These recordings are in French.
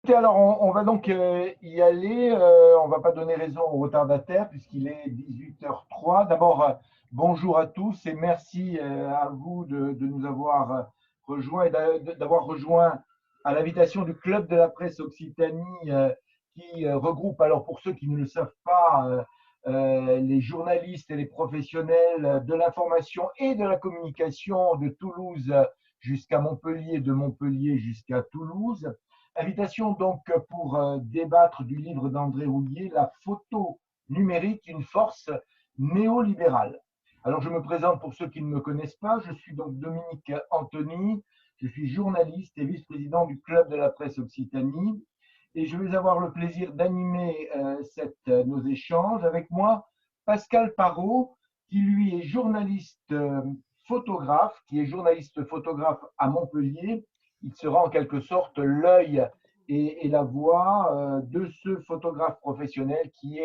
écoutez, alors on va donc y aller. On ne va pas donner raison aux retardataires puisqu'il est 18h03. D'abord, bonjour à tous et merci à vous de nous avoir rejoints et d'avoir rejoint à l'invitation du Club de la presse Occitanie qui regroupe, alors pour ceux qui ne le savent pas, les journalistes et les professionnels de l'information et de la communication de Toulouse jusqu'à Montpellier, de Montpellier jusqu'à Toulouse. Invitation donc pour débattre du livre d'André Rouillet, La photo numérique, une force néolibérale. Alors je me présente pour ceux qui ne me connaissent pas, je suis donc Dominique Anthony, je suis journaliste et vice-président du Club de la presse Occitanie et je vais avoir le plaisir d'animer nos échanges avec moi Pascal Parot, qui lui est journaliste photographe, qui est journaliste photographe à Montpellier. Il sera en quelque sorte l'œil et la voix de ce photographe professionnel qui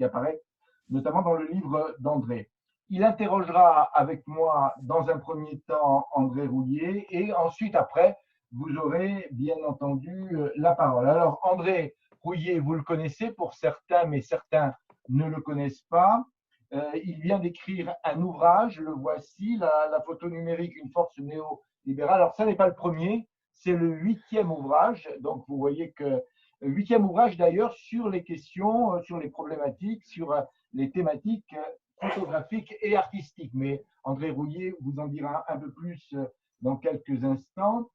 apparaît notamment dans le livre d'André. Il interrogera avec moi dans un premier temps André Rouillet et ensuite après vous aurez bien entendu la parole. Alors André Rouillet, vous le connaissez pour certains, mais certains ne le connaissent pas. Il vient d'écrire un ouvrage, le voici, la photo numérique, une force néolibérale. Alors ça n'est pas le premier, c'est le 8e ouvrage. Donc vous voyez que 8e ouvrage d'ailleurs sur les questions, sur les problématiques, sur les thématiques photographiques et artistiques. Mais André Rouillet vous en dira un peu plus dans quelques instants.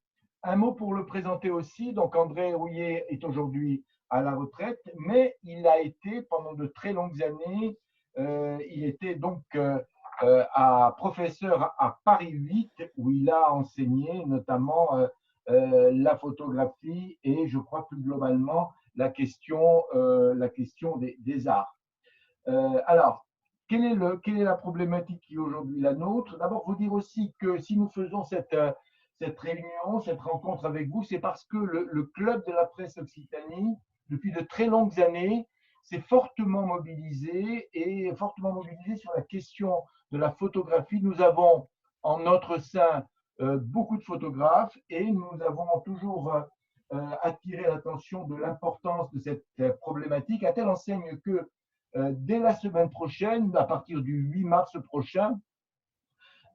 Un mot pour le présenter aussi. Donc André Rouillet est aujourd'hui à la retraite, mais il a été pendant de très longues années, il était donc professeur à Paris 8 où il a enseigné notamment la photographie et je crois plus globalement la question des arts. Alors, quelle est la problématique qui est aujourd'hui la nôtre? D'abord, vous dire aussi que si nous faisons cette réunion, cette rencontre avec vous, c'est parce que le Club de la presse Occitanie, depuis de très longues années, s'est fortement mobilisé sur la question de la photographie. Nous avons en notre sein beaucoup de photographes et nous avons toujours attiré l'attention de l'importance de cette problématique, à telle enseigne que dès la semaine prochaine, à partir du 8 mars prochain,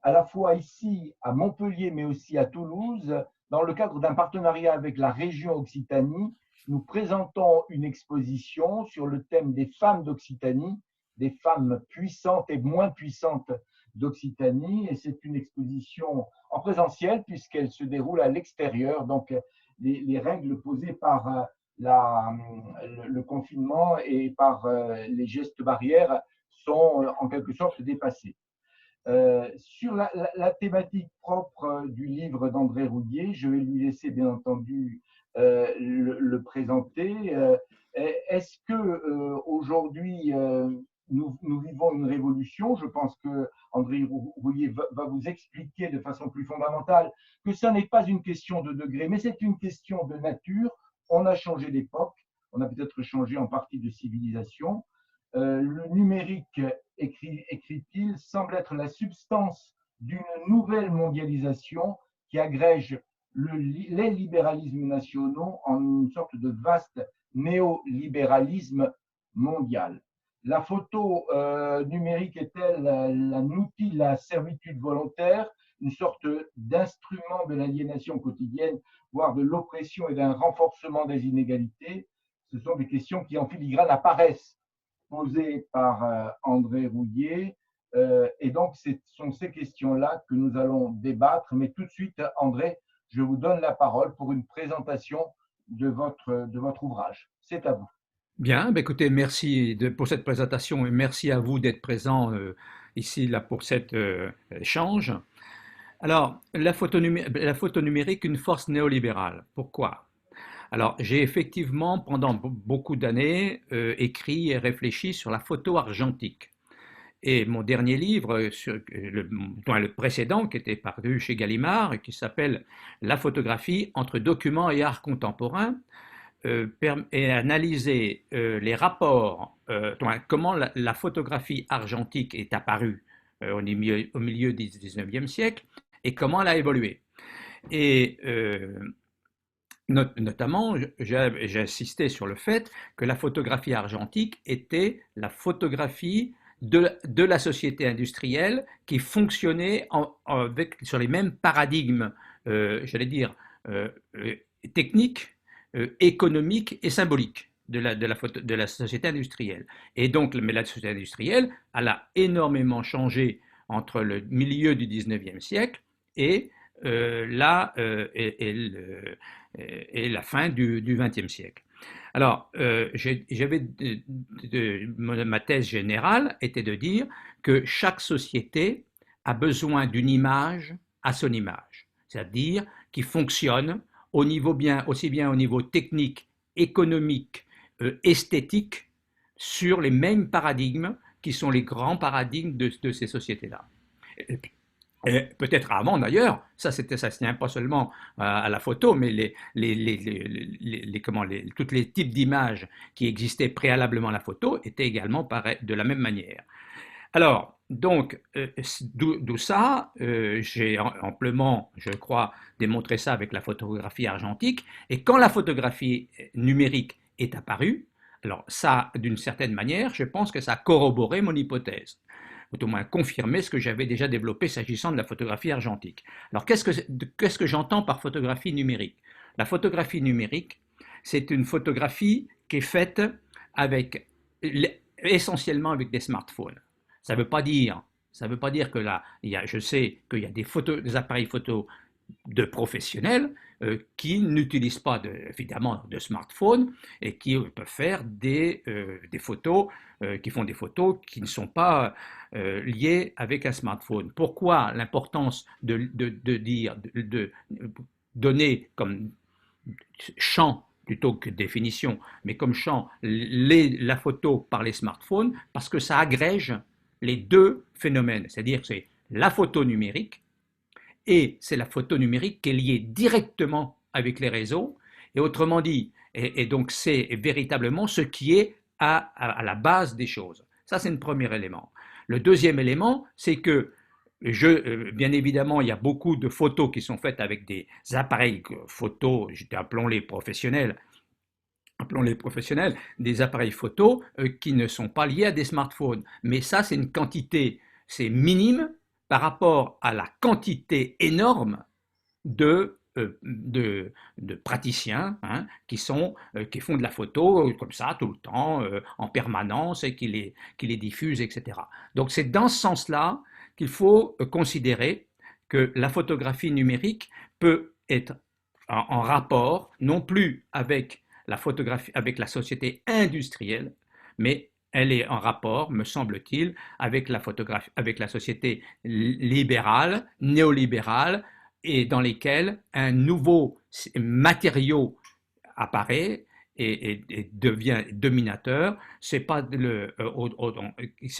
à la fois ici à Montpellier, mais aussi à Toulouse, dans le cadre d'un partenariat avec la région Occitanie, nous présentons une exposition sur le thème des femmes d'Occitanie, des femmes puissantes et moins puissantes d'Occitanie. Et c'est une exposition en présentiel puisqu'elle se déroule à l'extérieur. Donc, les règles posées par le confinement et par les gestes barrières sont en quelque sorte dépassées. Sur la thématique propre du livre d'André Rouillet, je vais lui laisser bien entendu le présenter. Est-ce que aujourd'hui nous vivons une révolution? Je pense que André Rouillet va vous expliquer de façon plus fondamentale que ça n'est pas une question de degré, mais c'est une question de nature. On a changé d'époque, on a peut-être changé en partie de civilisation. Le numérique, écrit-il, semble être la substance d'une nouvelle mondialisation qui agrège les libéralismes nationaux en une sorte de vaste néolibéralisme mondial. La photo numérique est-elle un outil de la servitude volontaire, une sorte d'instrument de l'aliénation quotidienne, voire de l'oppression et d'un renforcement des inégalités? Ce sont des questions qui en filigrane apparaissent posées par André Rouillet. Et donc, ce sont ces questions-là que nous allons débattre. Mais tout de suite, André, je vous donne la parole pour une présentation de votre ouvrage. C'est à vous. Bien, ben écoutez, merci pour cette présentation et merci à vous d'être présent ici là, pour cet échange. Alors, la photo numérique, une force néolibérale. Pourquoi? Alors, j'ai effectivement, pendant beaucoup d'années, écrit et réfléchi sur la photo argentique. Et mon dernier livre, le précédent, qui était paru chez Gallimard, qui s'appelle La photographie entre documents et art contemporain, et analyser les rapports, comment la photographie argentique est apparue au milieu du 19e siècle et comment elle a évolué. Et Notamment, j'ai insisté sur le fait que la photographie argentique était la photographie de la société industrielle qui fonctionnait sur les mêmes paradigmes, j'allais dire, euh, euh, techniques, économiques et symboliques de la société industrielle. Et donc, mais la société industrielle, elle a énormément changé entre le milieu du 19e siècle et et la fin du XXe siècle. Alors, ma thèse générale était de dire que chaque société a besoin d'une image à son image, c'est-à-dire qui fonctionne aussi bien au niveau technique, économique, esthétique, sur les mêmes paradigmes qui sont les grands paradigmes de ces sociétés-là. Et peut-être avant d'ailleurs, ça ça se tient pas seulement à la photo, mais tous les types d'images qui existaient préalablement à la photo étaient également de la même manière. Alors, donc, d'où ça, j'ai amplement, je crois, démontré ça avec la photographie argentique, et quand la photographie numérique est apparue, alors ça, d'une certaine manière, je pense que ça a corroboré mon hypothèse, ou au moins confirmé ce que j'avais déjà développé s'agissant de la photographie argentique. Alors, qu'est-ce que j'entends par photographie numérique? La photographie numérique, c'est une photographie qui est faite avec, essentiellement avec des smartphones. Ça ne veut pas dire, ça veut pas dire que là, je sais qu'il y a des appareils photo de professionnels qui n'utilisent pas évidemment de smartphone et qui peuvent faire des photos, qui font des photos qui ne sont pas liées avec un smartphone. Pourquoi l'importance de donner comme champ plutôt que définition, mais comme champ la photo par les smartphones? Parce que ça agrège les deux phénomènes, c'est-à-dire que c'est la photo numérique et c'est la photo numérique qui est liée directement avec les réseaux, et autrement dit, et donc c'est véritablement ce qui est à la base des choses. Ça, c'est le premier élément. Le deuxième élément, c'est que bien évidemment, il y a beaucoup de photos qui sont faites avec des appareils photo, appelons les professionnels, des appareils photo qui ne sont pas liés à des smartphones. Mais ça, c'est une quantité, c'est minime par rapport à la quantité énorme de praticiens hein, qui font de la photo comme ça tout le temps, en permanence, et qui les diffusent, etc. Donc c'est dans ce sens-là qu'il faut considérer que la photographie numérique peut être en rapport non plus avec la photographie, avec la société industrielle, mais elle est en rapport, me semble-t-il, avec la photographie, avec la société libérale, néolibérale, et dans lesquelles un nouveau matériau apparaît et devient dominateur. Ce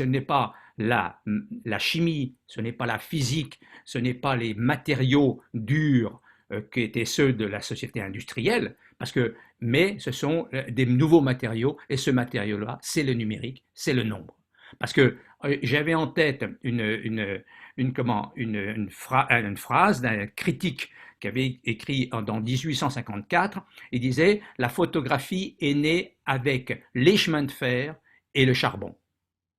n'est pas la chimie, ce n'est pas la physique, ce n'est pas les matériaux durs qui étaient ceux de la société industrielle, mais ce sont des nouveaux matériaux, et ce matériau-là, c'est le numérique, c'est le nombre. Parce que j'avais en tête une phrase d'un critique qui avait écrit dans 1854. Il disait: la photographie est née avec les chemins de fer et le charbon.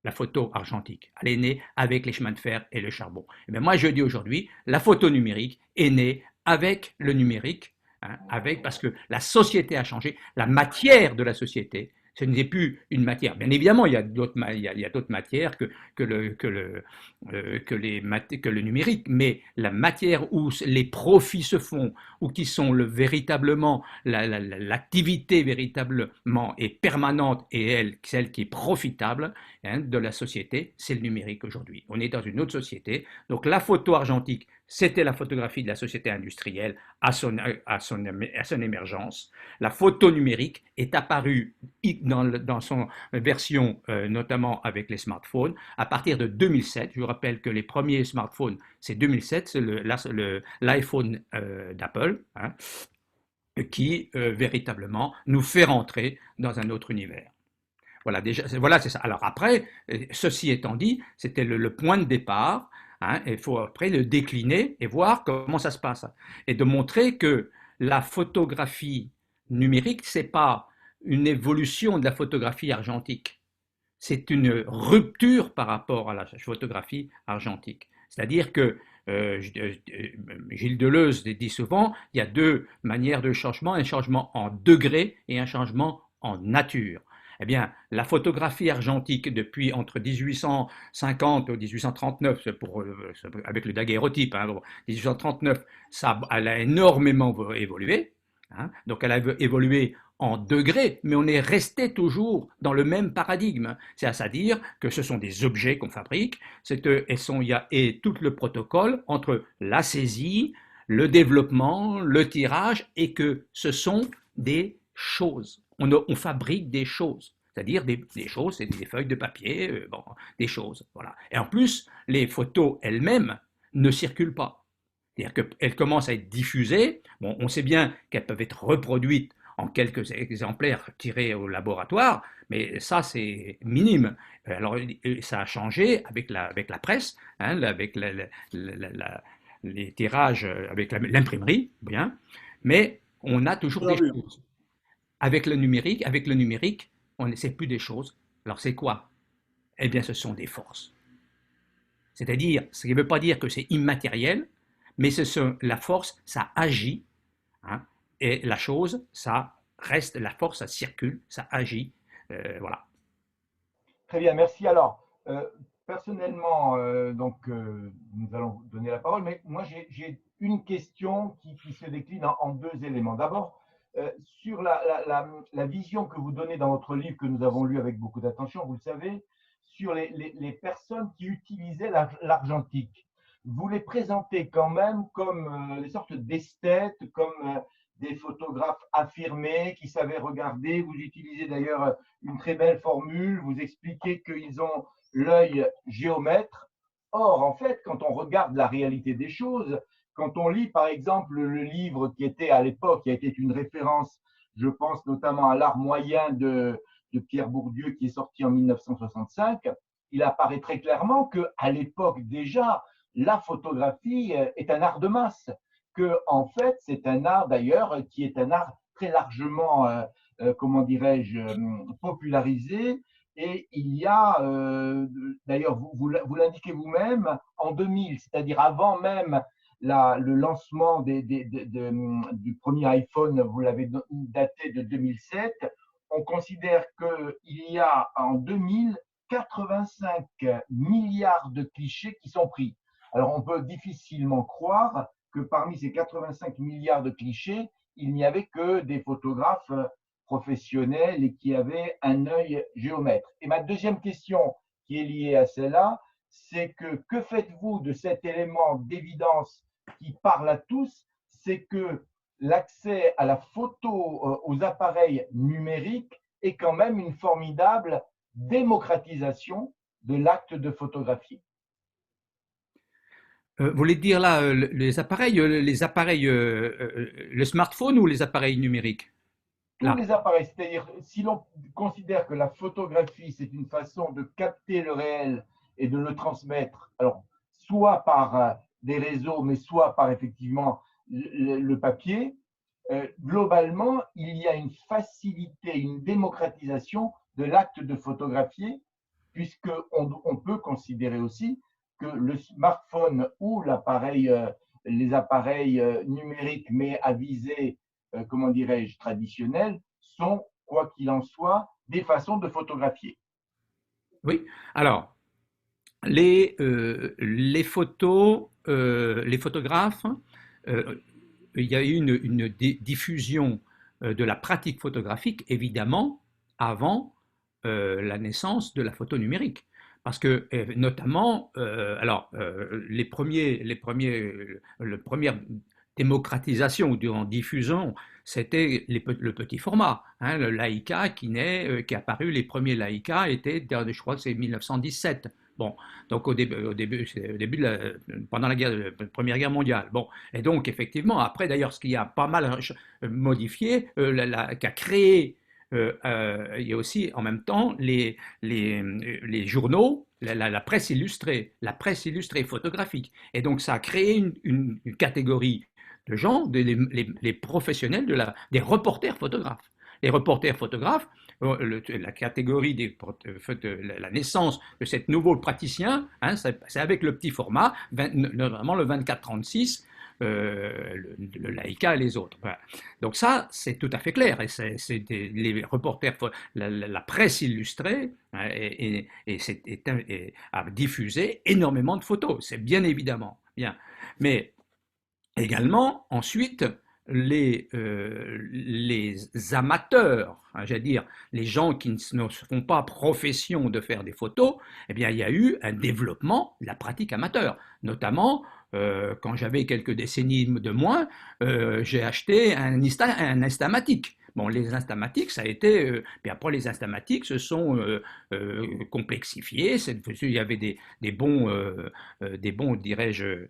La photo argentique, elle est née avec les chemins de fer et le charbon. Et bien moi, je dis aujourd'hui, la photo numérique est née avec le numérique, hein, parce que la société a changé, la matière de la société, ce n'est plus une matière. Bien évidemment, il y a d'autres matières que le numérique, mais la matière où les profits se font, ou qui sont véritablement, l'activité véritablement est permanente, et celle qui est profitable hein, de la société, c'est le numérique aujourd'hui. On est dans une autre société. Donc la photo argentique, c'était la photographie de la société industrielle à son émergence. La photo numérique est apparue dans son version, notamment avec les smartphones, à partir de 2007. Je vous rappelle que les premiers smartphones, c'est 2007, c'est l'iPhone d'Apple, hein, qui véritablement nous fait rentrer dans un autre univers. Voilà, déjà, voilà, c'est ça. Alors après, ceci étant dit, c'était le point de départ. Hein, il faut après le décliner et voir comment ça se passe. Et de montrer que la photographie numérique, c'est pas une évolution de la photographie argentique. C'est une rupture par rapport à la photographie argentique. C'est-à-dire que Gilles Deleuze dit souvent, il y a deux manières de changement, un changement en degré et un changement en nature. Eh bien, la photographie argentique, depuis entre 1850 et 1839, avec le daguerreotype, hein, 1839, ça, elle a énormément évolué. Hein, donc, elle a évolué en degrés, mais on est resté toujours dans le même paradigme. C'est-à-dire que ce sont des objets qu'on fabrique, il y a et tout le protocole entre la saisie, le développement, le tirage, et que ce sont des choses. On fabrique des choses. C'est-à-dire des choses, c'est des feuilles de papier, bon, des choses. Voilà. Et en plus, les photos elles-mêmes ne circulent pas. C'est-à-dire qu'elles commencent à être diffusées. Bon, on sait bien qu'elles peuvent être reproduites en quelques exemplaires tirés au laboratoire, mais ça c'est minime. Alors ça a changé avec la presse, hein, avec les tirages, avec l'imprimerie, bien, mais on a toujours des choses. Avec le numérique, on ne sait plus des choses. Alors c'est quoi? Eh bien ce sont des forces. C'est-à-dire, ce qui ne veut pas dire que c'est immatériel, mais la force, ça agit, hein, et la chose, ça reste, la force, ça circule, ça agit, voilà. Très bien, merci. Alors, personnellement, nous allons vous donner la parole, mais moi, j'ai une question qui se décline en deux éléments. D'abord, sur la vision que vous donnez dans votre livre, que nous avons lu avec beaucoup d'attention, vous le savez, sur les personnes qui utilisaient l'argentique. Vous les présentez quand même comme des sortes d'esthètes, comme des photographes affirmés qui savaient regarder. Vous utilisez d'ailleurs une très belle formule, vous expliquez qu'ils ont l'œil géomètre. Or, en fait, quand on regarde la réalité des choses, quand on lit par exemple le livre qui était à l'époque, qui a été une référence, je pense notamment à l'art moyen de Pierre Bourdieu qui est sorti en 1965, il apparaît très clairement qu'à l'époque déjà, la photographie est un art de masse, que en fait c'est un art d'ailleurs qui est un art très largement comment dirais-je, popularisé. Et il y a, d'ailleurs, vous l'indiquez vous-même, en 2000, c'est-à-dire avant même le lancement du premier iPhone, vous l'avez daté de 2007, on considère qu'il y a en 2000 85 milliards de clichés qui sont pris. Alors on peut difficilement croire que parmi ces 85 milliards de clichés, il n'y avait que des photographes professionnels et qui avaient un œil géomètre. Et ma deuxième question qui est liée à celle-là, c'est que faites-vous de cet élément d'évidence qui parle à tous, c'est que l'accès à la photo, aux appareils numériques est quand même une formidable démocratisation de l'acte de photographier. Vous voulez dire là les appareils, le smartphone ou les appareils numériques? Tous Là. les appareils, c'est-à-dire si l'on considère que la photographie, c'est une façon de capter le réel et de le transmettre, alors soit par des réseaux, mais soit par effectivement le papier, globalement, il y a une facilité, une démocratisation de l'acte de photographier, puisqu'on peut considérer aussi que le smartphone ou les appareils numériques, mais à visée, comment dirais-je, traditionnelle, sont, quoi qu'il en soit, des façons de photographier. Oui. Alors, les photos, les photographes, euh, il y a eu une diffusion de la pratique photographique, évidemment, avant la naissance de la photo numérique. Parce que, notamment, la première démocratisation ou en diffusion, c'était le petit format. Hein, le Leica qui est apparu, les premiers Leica étaient, je crois que c'est 1917. Bon, donc pendant la Première Guerre mondiale. Bon, et donc effectivement, après d'ailleurs, ce qui a pas mal modifié, qui a créé, il y a aussi en même temps les journaux, la presse illustrée photographique. Et donc ça a créé une catégorie de gens, les professionnels des reporters photographes. Les reporters photographes, la catégorie la naissance de cette nouveau praticien, hein, c'est avec le petit format, notamment le 24-36, le Leica et les autres. Voilà. Donc ça, c'est tout à fait clair. Et les reporters, la presse illustrée, hein, a diffusé énormément de photos. C'est bien évidemment bien. Mais également, ensuite, les amateurs, hein, j'allais dire, les gens qui ne se font pas profession de faire des photos, eh bien, il y a eu un développement de la pratique amateur. Notamment, quand j'avais quelques décennies de moins, j'ai acheté un Instamatic. Bon, les Instamatiques, ça a été. Puis après, les Instamatiques se sont complexifiés. Il y avait des bons, dirais-je,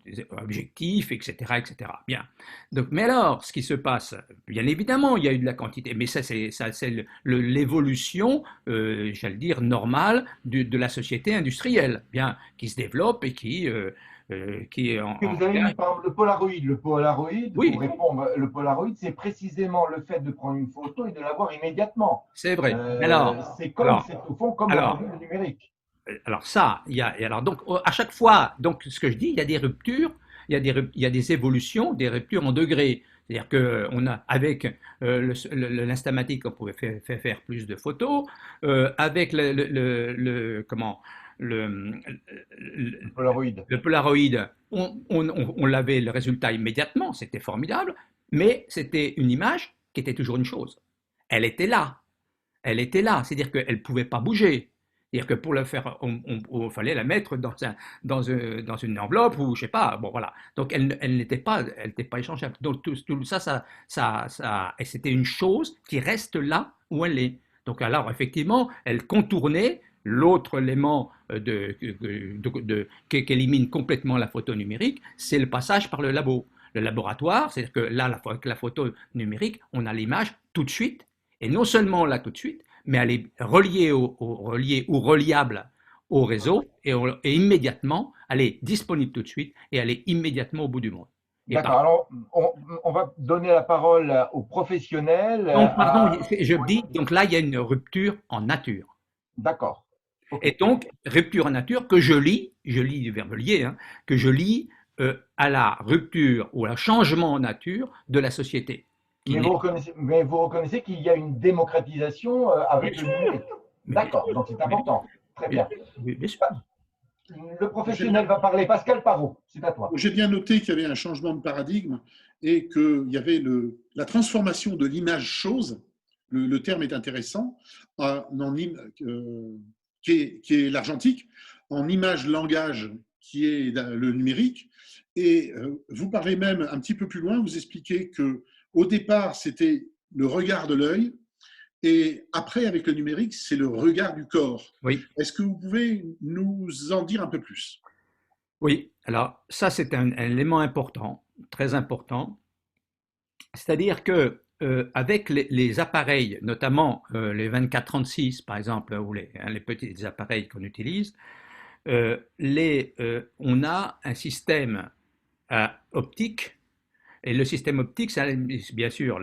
des objectifs, etc., etc. Bien. Donc, mais alors, ce qui se passe, bien évidemment, il y a eu de la quantité, mais ça, c'est l'évolution, j'allais dire, normale de la société industrielle, bien, qui se développe et qui est Et vous avez mis par exemple le Polaroid. Le Polaroid, Oui, pour répondre, le Polaroid, c'est précisément le fait de prendre une photo et de l'avoir immédiatement. c'est vrai. C'est au fond comme Alors, aujourd'hui le numérique. alors ça, et alors donc à chaque fois, donc ce que je dis, il y a des ruptures, il y a des évolutions, des ruptures en degrés. C'est-à-dire que on a avec l'instamatique, on pouvait faire plus de photos, avec comment le, Le Polaroid. le Polaroid, on avait le résultat immédiatement, c'était formidable, mais c'était une image qui était toujours une chose. Elle était là, elle était là, c'est-à-dire qu'elle ne pouvait pas bouger. C'est-à-dire que pour le faire, il fallait la mettre dans une enveloppe ou je sais pas. Bon voilà. Donc elle n'était pas échangeable. Donc tout ça, et c'était une chose qui reste là où elle est. Donc alors effectivement, elle contournait l'autre élément qui élimine complètement la photo numérique, c'est le passage par le labo. Le laboratoire, c'est-à-dire que là, avec la photo numérique, on a l'image tout de suite, et non seulement là tout de suite, mais elle est reliée ou reliable au réseau et immédiatement, elle est disponible tout de suite et elle est immédiatement au bout du monde. Et D'accord. Alors, on va donner la parole aux professionnels. donc, pardon, je dis, donc là, il y a une rupture en nature. D'accord. Ok. Et donc, rupture en nature que je lis du verbe lier, hein, que je lis à la rupture ou à changement en nature de la société. Mais vous reconnaissez qu'il y a une démocratisation Bien avec le sûr, numérique. mais bien D'accord, sûr, donc c'est bien important. Très bien bien. sûr, bien sûr. Le J'ai bien, professionnel va parler. Pascal Parot, c'est à toi. j'ai bien noté qu'il y avait un changement de paradigme et qu'il y avait la transformation de l'image chose, le terme est intéressant, qui est l'argentique, en image langage qui est le numérique. Et vous parlez même un petit peu plus loin, vous expliquez que au départ, c'était le regard de l'œil, et après, avec le numérique, c'est le regard du corps. Oui. Est-ce que vous pouvez nous en dire un peu plus? Oui, alors ça c'est un élément important, très important. C'est-à-dire que avec les appareils, notamment les 24-36 par exemple, ou les petits appareils qu'on utilise, on a un système optique, et le système optique, c'est bien sûr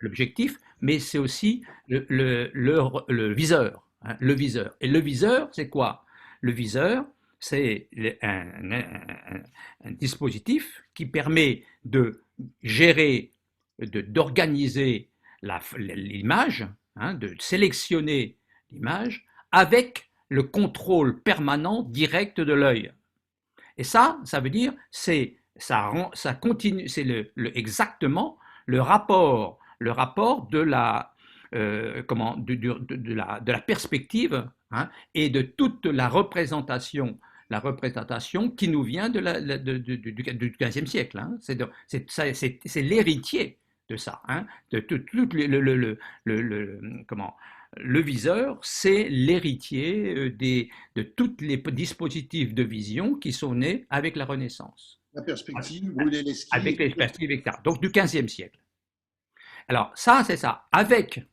l'objectif, mais c'est aussi le viseur, hein, le viseur. Et le viseur, c'est quoi? Le viseur, c'est un dispositif qui permet de gérer, d'organiser l'image, hein, de sélectionner l'image avec le contrôle permanent direct de l'œil. Et ça veut dire, ça continue, c'est exactement le rapport de de la perspective, hein, et de toute la représentation qui nous vient du XVe siècle. Hein. C'est l'héritier de ça, hein, de tout le viseur, c'est l'héritier de tous les dispositifs de vision qui sont nés avec la Renaissance, La perspective, brûler avec l'esquisse. les perspectives, etc. Donc du XVe siècle. Alors ça, c'est ça. Avec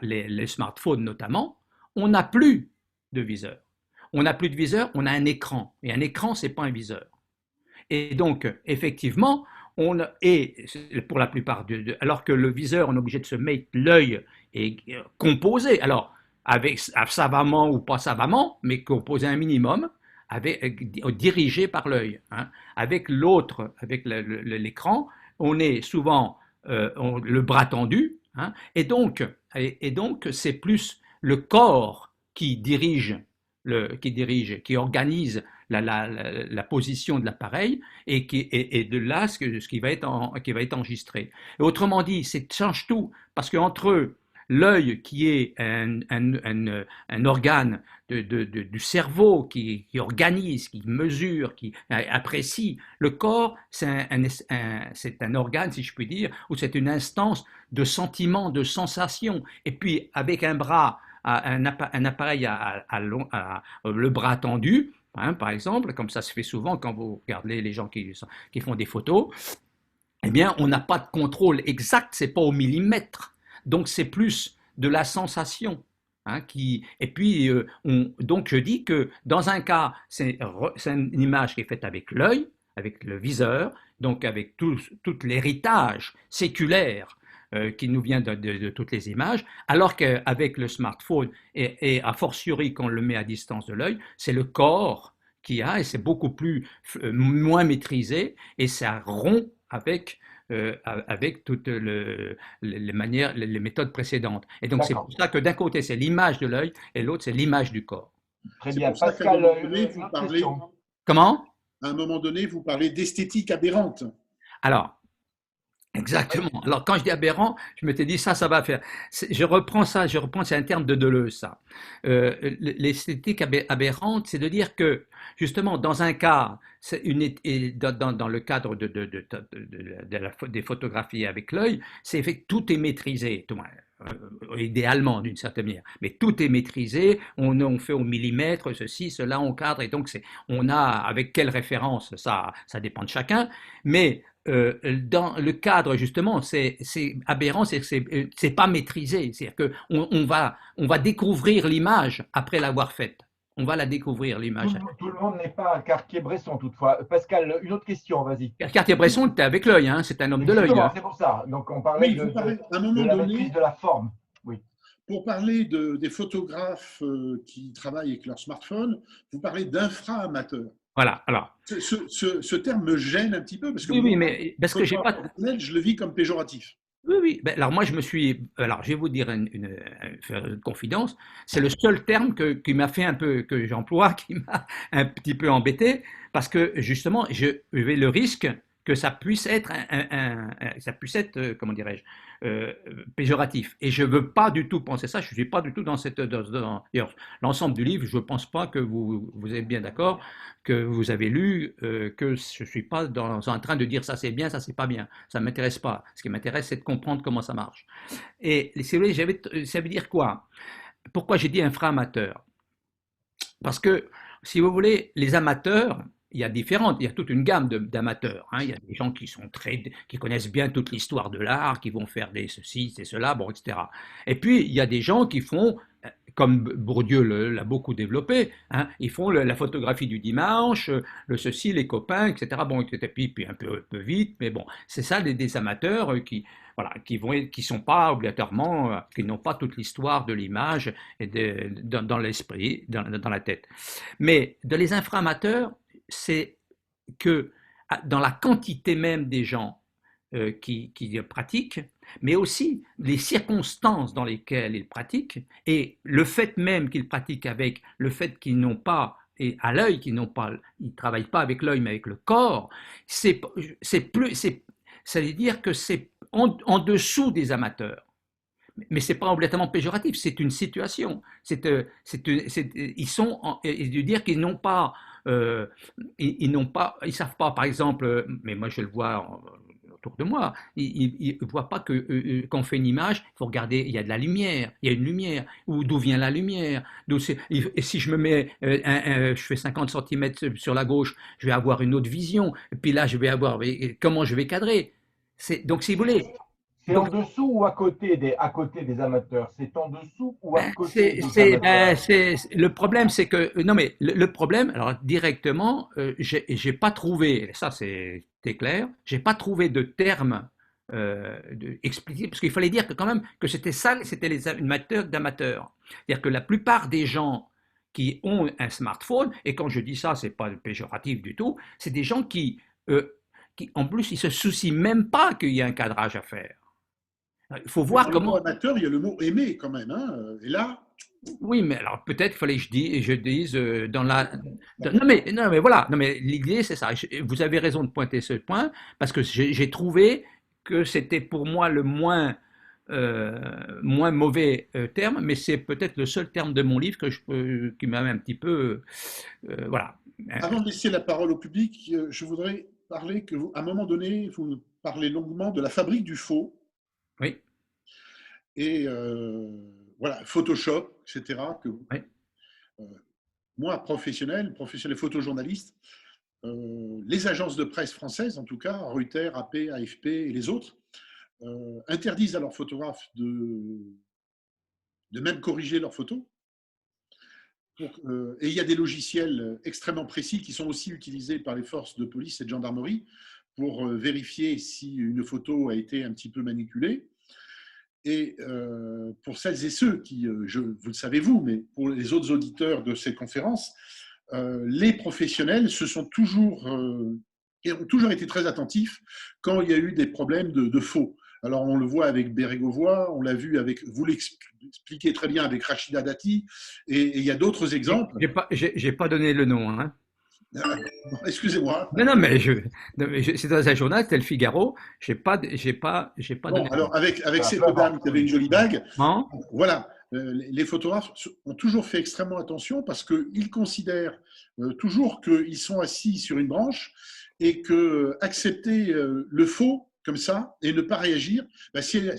les smartphones notamment, on n'a plus de viseur. On n'a plus de viseur, on a un écran. Et un écran, c'est pas un viseur. Et donc, effectivement, et pour la plupart, alors que le viseur, on est obligé de se mettre l'œil est composé, alors avec savamment ou pas savamment, mais composé un minimum, dirigé par l'œil. Hein. Avec l'autre, avec l'écran, on est souvent le bras tendu, hein, et donc c'est plus le corps qui organise la position de l'appareil et de là qui va être enregistré. Et autrement dit, ça change tout, parce qu'entre l'œil qui est un organe du cerveau qui organise, qui mesure, qui apprécie, le corps, c'est un organe, si je puis dire, ou c'est une instance de sentiment, de sensation. Et puis, avec un bras, un appareil le bras tendu, hein, par exemple, comme ça se fait souvent quand vous regardez les gens qui font des photos, eh bien, on n'a pas de contrôle exact, c'est pas au millimètre. Donc, c'est plus de la sensation. Hein, et puis, donc, je dis que dans un cas, c'est une image qui est faite avec l'œil, avec le viseur, donc avec tout l'héritage séculaire qui nous vient de toutes les images, alors qu'avec le smartphone, et a fortiori qu'on le met à distance de l'œil, c'est le corps qui a, et c'est beaucoup moins maîtrisé, et ça rompt avec toutes les manières, les méthodes précédentes. Et donc c'est pour ça que d'un côté c'est l'image de l'œil et l'autre c'est l'image du corps. Très bien. Pascal, Comment? À un moment donné, vous parlez d'esthétique aberrante. Alors, exactement. Alors, quand je dis aberrant, je m'étais dit ça va faire. Je reprends, c'est un terme de Deleuze, ça. L'esthétique aberrante, c'est de dire que, justement, dans un cas, dans le cadre des photographies avec l'œil, c'est fait que tout est maîtrisé, idéalement d'une certaine manière, mais tout est maîtrisé, on fait au millimètre, ceci, cela, on cadre, et donc on a, avec quelle référence, ça dépend de chacun, mais dans le cadre justement, c'est aberrant, c'est pas maîtrisé, c'est-à-dire qu'on va découvrir l'image après l'avoir faite. On va la découvrir, l'image. Tout le monde n'est pas un Cartier-Bresson, toutefois. Pascal, une autre question, vas-y. Cartier-Bresson, c'était avec l'œil, hein, c'est un homme de l'œil. C'est pour ça. Donc, on parlait de la maîtrise de la forme. Oui. Pour parler des photographes qui travaillent avec leur smartphone, vous parlez d'infra-amateurs. Voilà, alors. Ce terme me gêne un petit peu parce que, oui, mais parce que j'ai pas. Je le vis comme péjoratif. Oui. Ben, alors moi, je vais vous dire faire une confidence. C'est le seul terme qui m'a fait un peu, que j'emploie, qui m'a un petit peu embêté, parce que justement, je vais le risque que ça puisse être comment dirais-je, péjoratif. Et je veux pas du tout penser ça. Je suis pas du tout dans l'ensemble du livre. Je pense pas que vous êtes bien d'accord, que vous avez lu, que je suis pas en train de dire ça c'est bien, ça c'est pas bien. Ça m'intéresse pas. Ce qui m'intéresse, c'est de comprendre comment ça marche. Et si vous voulez, ça veut dire quoi? Pourquoi j'ai dit infra-amateur? Parce que, si vous voulez, les amateurs, il y a toute une gamme d'amateurs. Hein. Il y a des gens qui connaissent bien toute l'histoire de l'art, qui vont faire des ceci, des cela, bon, etc. Et puis, il y a des gens qui font, comme Bourdieu l'a beaucoup développé, hein, ils font la photographie du dimanche, le ceci, les copains, etc. Bon, etc. Puis un peu vite, mais bon, c'est ça des amateurs qui sont pas obligatoirement, qui n'ont pas toute l'histoire de l'image et dans l'esprit, dans la tête. Mais dans les infra-amateurs, c'est que dans la quantité même des gens qui pratiquent, mais aussi les circonstances dans lesquelles ils pratiquent, et le fait même qu'ils pratiquent avec le fait qu'ils n'ont pas, et à l'œil, ils ne travaillent pas avec l'œil mais avec le corps, ça veut dire que c'est en dessous des amateurs. Mais ce n'est pas obligatoirement péjoratif, c'est une situation. Ils sont, et de dire qu'ils n'ont pas, ils savent pas, par exemple, mais moi je le vois autour de moi, ils ne voient pas que quand on fait une image, il faut regarder, il y a de la lumière, il y a une lumière, ou d'où vient la lumière. Et si je me mets, je fais 50 cm sur la gauche, je vais avoir une autre vision, et puis là je vais avoir comment je vais cadrer. Donc si vous voulez. C'est en dessous ou à côté des amateurs? C'est en dessous ou à côté des amateurs? Le problème, c'est que non, mais le problème, alors directement, j'ai pas trouvé, ça c'était clair, j'ai pas trouvé de terme explicite, parce qu'il fallait dire que quand même que c'était ça, c'était les amateurs d'amateurs. C'est-à-dire que la plupart des gens qui ont un smartphone, et quand je dis ça, c'est pas péjoratif du tout, c'est des gens qui en plus, ils se soucient même pas qu'il y ait un cadrage à faire. Il faut Mais voir dans le mot comment. amateur, il y a le mot aimer quand même, hein. Et là, Oui, mais alors peut-être qu'il fallait que je dise dans la. Non, mais voilà. Non, mais l'idée c'est ça. Vous avez raison de pointer ce point parce que j'ai trouvé que c'était pour moi le moins mauvais terme, mais c'est peut-être le seul terme de mon livre qui m'a un petit peu, voilà. avant de laisser la parole au public, je voudrais parler que à un moment donné, vous parlez longuement de la fabrique du faux Oui, et voilà, Photoshop, etc. Que oui. euh, moi, professionnel photojournaliste, les agences de presse françaises, en tout cas, Reuters, AP, AFP et les autres, interdisent à leurs photographes de même corriger leurs photos. Et il y a des logiciels extrêmement précis qui sont aussi utilisés par les forces de police et de gendarmerie pour vérifier si une photo a été un petit peu manipulée. Et pour celles et ceux qui, vous le savez vous, mais pour les autres auditeurs de ces conférences, les professionnels et ont toujours été très attentifs quand il y a eu des problèmes de faux. Alors on le voit avec Bérégovoy, on l'a vu avec, vous l'expliquez très bien avec Rachida Dati, et il y a d'autres exemples. J'ai pas donné le nom, hein. Excusez-moi. Non, non, non, mais c'est dans un journal, c'était le Figaro. J'ai pas Bon, donné le nom. alors avec Ça cette peut dame avoir. qui avait une jolie bague, Hein. voilà, les photographes ont toujours fait extrêmement attention parce qu'ils considèrent toujours qu'ils sont assis sur une branche et que accepter le faux comme ça et ne pas réagir, bah, c'est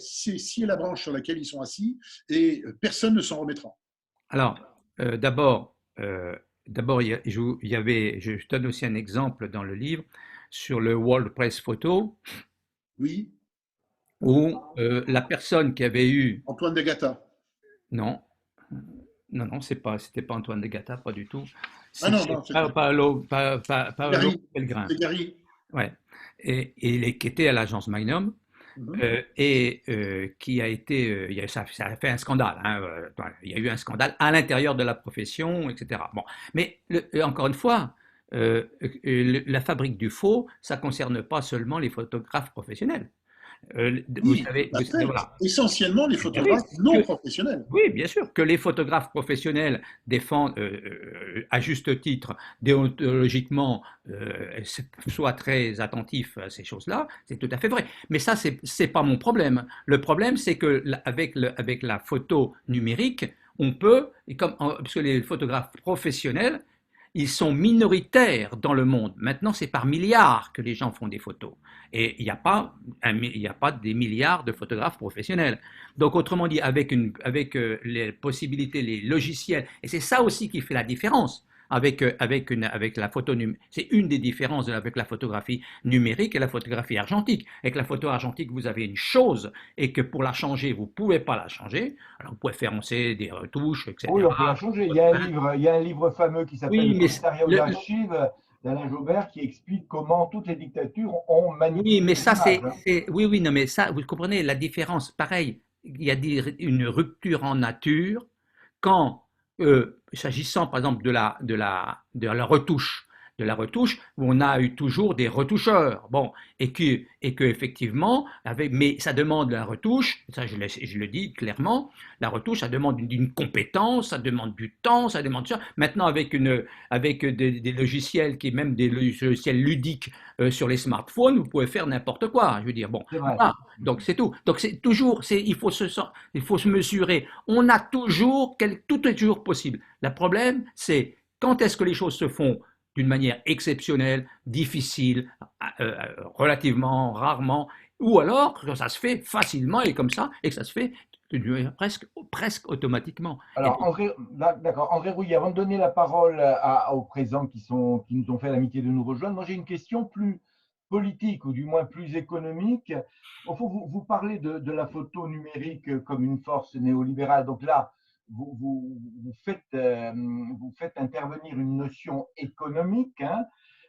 la branche sur laquelle ils sont assis et personne ne s'en remettra. Alors, d'abord, je donne aussi un exemple dans le livre sur le World Press Photo Oui, où la personne qui avait eu, Antoine de Gatta. non, non, non, c'était pas Antoine de Gatta, pas du tout. Ah non, C'était non, c'était Paolo Gary. Pellegrin, C'était Gary. ouais, qui était à l'agence Magnum. Mhm. Et qui a été, ça a fait un scandale, hein, il y a eu un scandale à l'intérieur de la profession, etc. Bon, mais encore une fois, la fabrique du faux, ça concerne pas seulement les photographes professionnels. Oui, tout à Vous savez, fait. voilà. Essentiellement les Eh oui, photographes non professionnels. oui, bien sûr, que les photographes professionnels défendent à juste titre, déontologiquement, soient très attentifs à ces choses-là, c'est tout à fait vrai. Mais ça, c'est pas mon problème. Le problème, c'est que avec la photo numérique, on peut, parce que les photographes professionnels, ils sont minoritaires dans le monde. Maintenant, c'est par milliards que les gens font des photos. Et il n'y a pas des milliards de photographes professionnels. Donc, autrement dit, avec les possibilités, les logiciels, et c'est ça aussi qui fait la différence avec la photo numérique. C'est une des différences avec la photographie numérique et la photographie argentique. Avec la photo argentique, vous avez une chose et que pour la changer, vous ne pouvez pas la changer. Alors, vous pouvez faire, on sait, des retouches, Oui, etc. on peut la changer. Il y a un livre fameux qui s'appelle Oui, Le mais Commissariat aux archives d'Alain Jaubert qui explique comment toutes les dictatures ont oui, manipulé mais les ça, images. Hein. oui, oui, non, mais ça, vous comprenez la différence. Pareil, il y a une rupture en nature quand, s'agissant par exemple de la retouche, où on a eu toujours des retoucheurs, bon, et que effectivement, mais ça demande la retouche, ça je le dis clairement, la retouche, ça demande une compétence, ça demande du temps, ça demande ça. Maintenant, avec des logiciels même des logiciels ludiques sur les smartphones, vous pouvez faire n'importe quoi. Je veux dire, bon, C'est vrai. voilà. Donc c'est tout. Donc c'est toujours, il faut se mesurer. On a toujours, tout est toujours possible. Le problème, c'est quand est-ce que les choses se font d'une manière exceptionnelle, difficile, relativement rarement, ou alors que ça se fait facilement et comme ça, et que ça se fait presque automatiquement. Et Alors, d'accord. André Rouillet, avant de donner la parole aux présents qui nous ont fait l'amitié de nous rejoindre, moi j'ai une question plus politique, ou du moins plus économique. Au fond, vous parlez de la photo numérique comme une force néolibérale. Donc là, vous faites intervenir une notion économique, hein.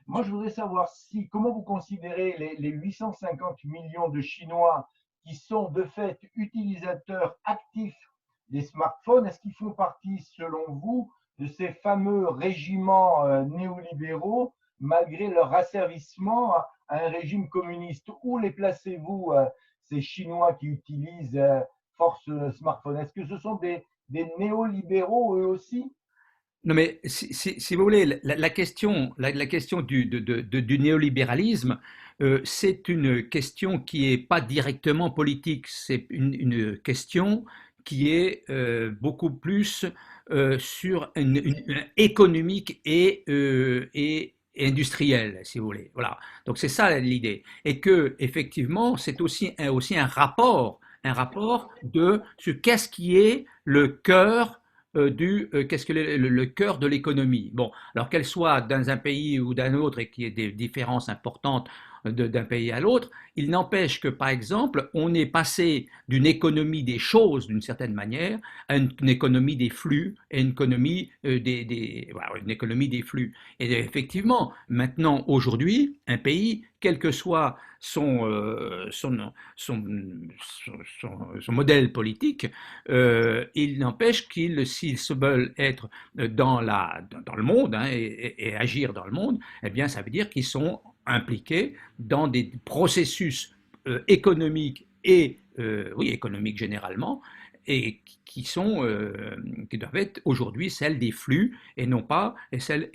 Moi, je voudrais savoir comment vous considérez les 850 millions de Chinois qui sont de fait utilisateurs actifs des smartphones. Est-ce qu'ils font partie, selon vous, de ces fameux régiments néolibéraux, malgré leur asservissement à un régime communiste? Où les placez-vous, ces Chinois qui utilisent force smartphone? Est-ce que ce sont des néolibéraux eux aussi? Non, mais si vous voulez, la question, la question du néolibéralisme, c'est une question qui n'est pas directement politique, c'est une question qui est beaucoup plus sur économique et industrielle, si vous voulez. Voilà. Donc c'est ça l'idée. Et que effectivement, c'est aussi un rapport de ce qu'est-ce qui est le cœur qu'est-ce que le cœur de l'économie. Bon, alors qu'elle soit dans un pays ou d'un autre et qu'il y ait des différences importantes d'un pays à l'autre, il n'empêche que, par exemple, on est passé d'une économie des choses, d'une certaine manière, à une économie des flux et une économie voilà, une économie des flux. Et effectivement, maintenant, aujourd'hui, un pays, quel que soit son modèle politique, il n'empêche qu'ils, s'ils se veulent être dans le monde, hein, et agir dans le monde, eh bien, ça veut dire qu'ils sont impliqués dans des processus économiques et oui, économiques généralement, et qui doivent être aujourd'hui celles des flux et non pas celles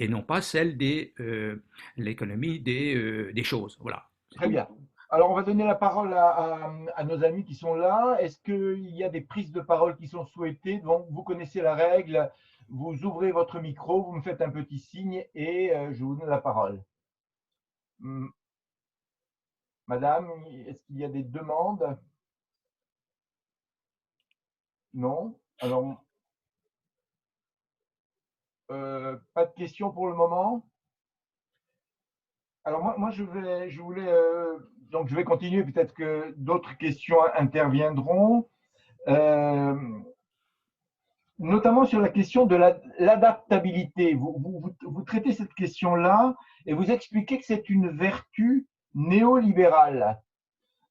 de l'économie des choses. Voilà. Très bien. Alors, on va donner la parole à nos amis qui sont là. Est-ce qu'il y a des prises de parole qui sont souhaitées? Donc, vous connaissez la règle. Vous ouvrez votre micro, vous me faites un petit signe et je vous donne la parole. Madame, est-ce qu'il y a des demandes? Non? Alors, pas de questions pour le moment? Alors moi je voulais donc je vais continuer. Peut-être que d'autres questions interviendront, euh, notamment sur la question de l'adaptabilité. Vous traitez cette question-là et vous expliquez que c'est une vertu néolibérale.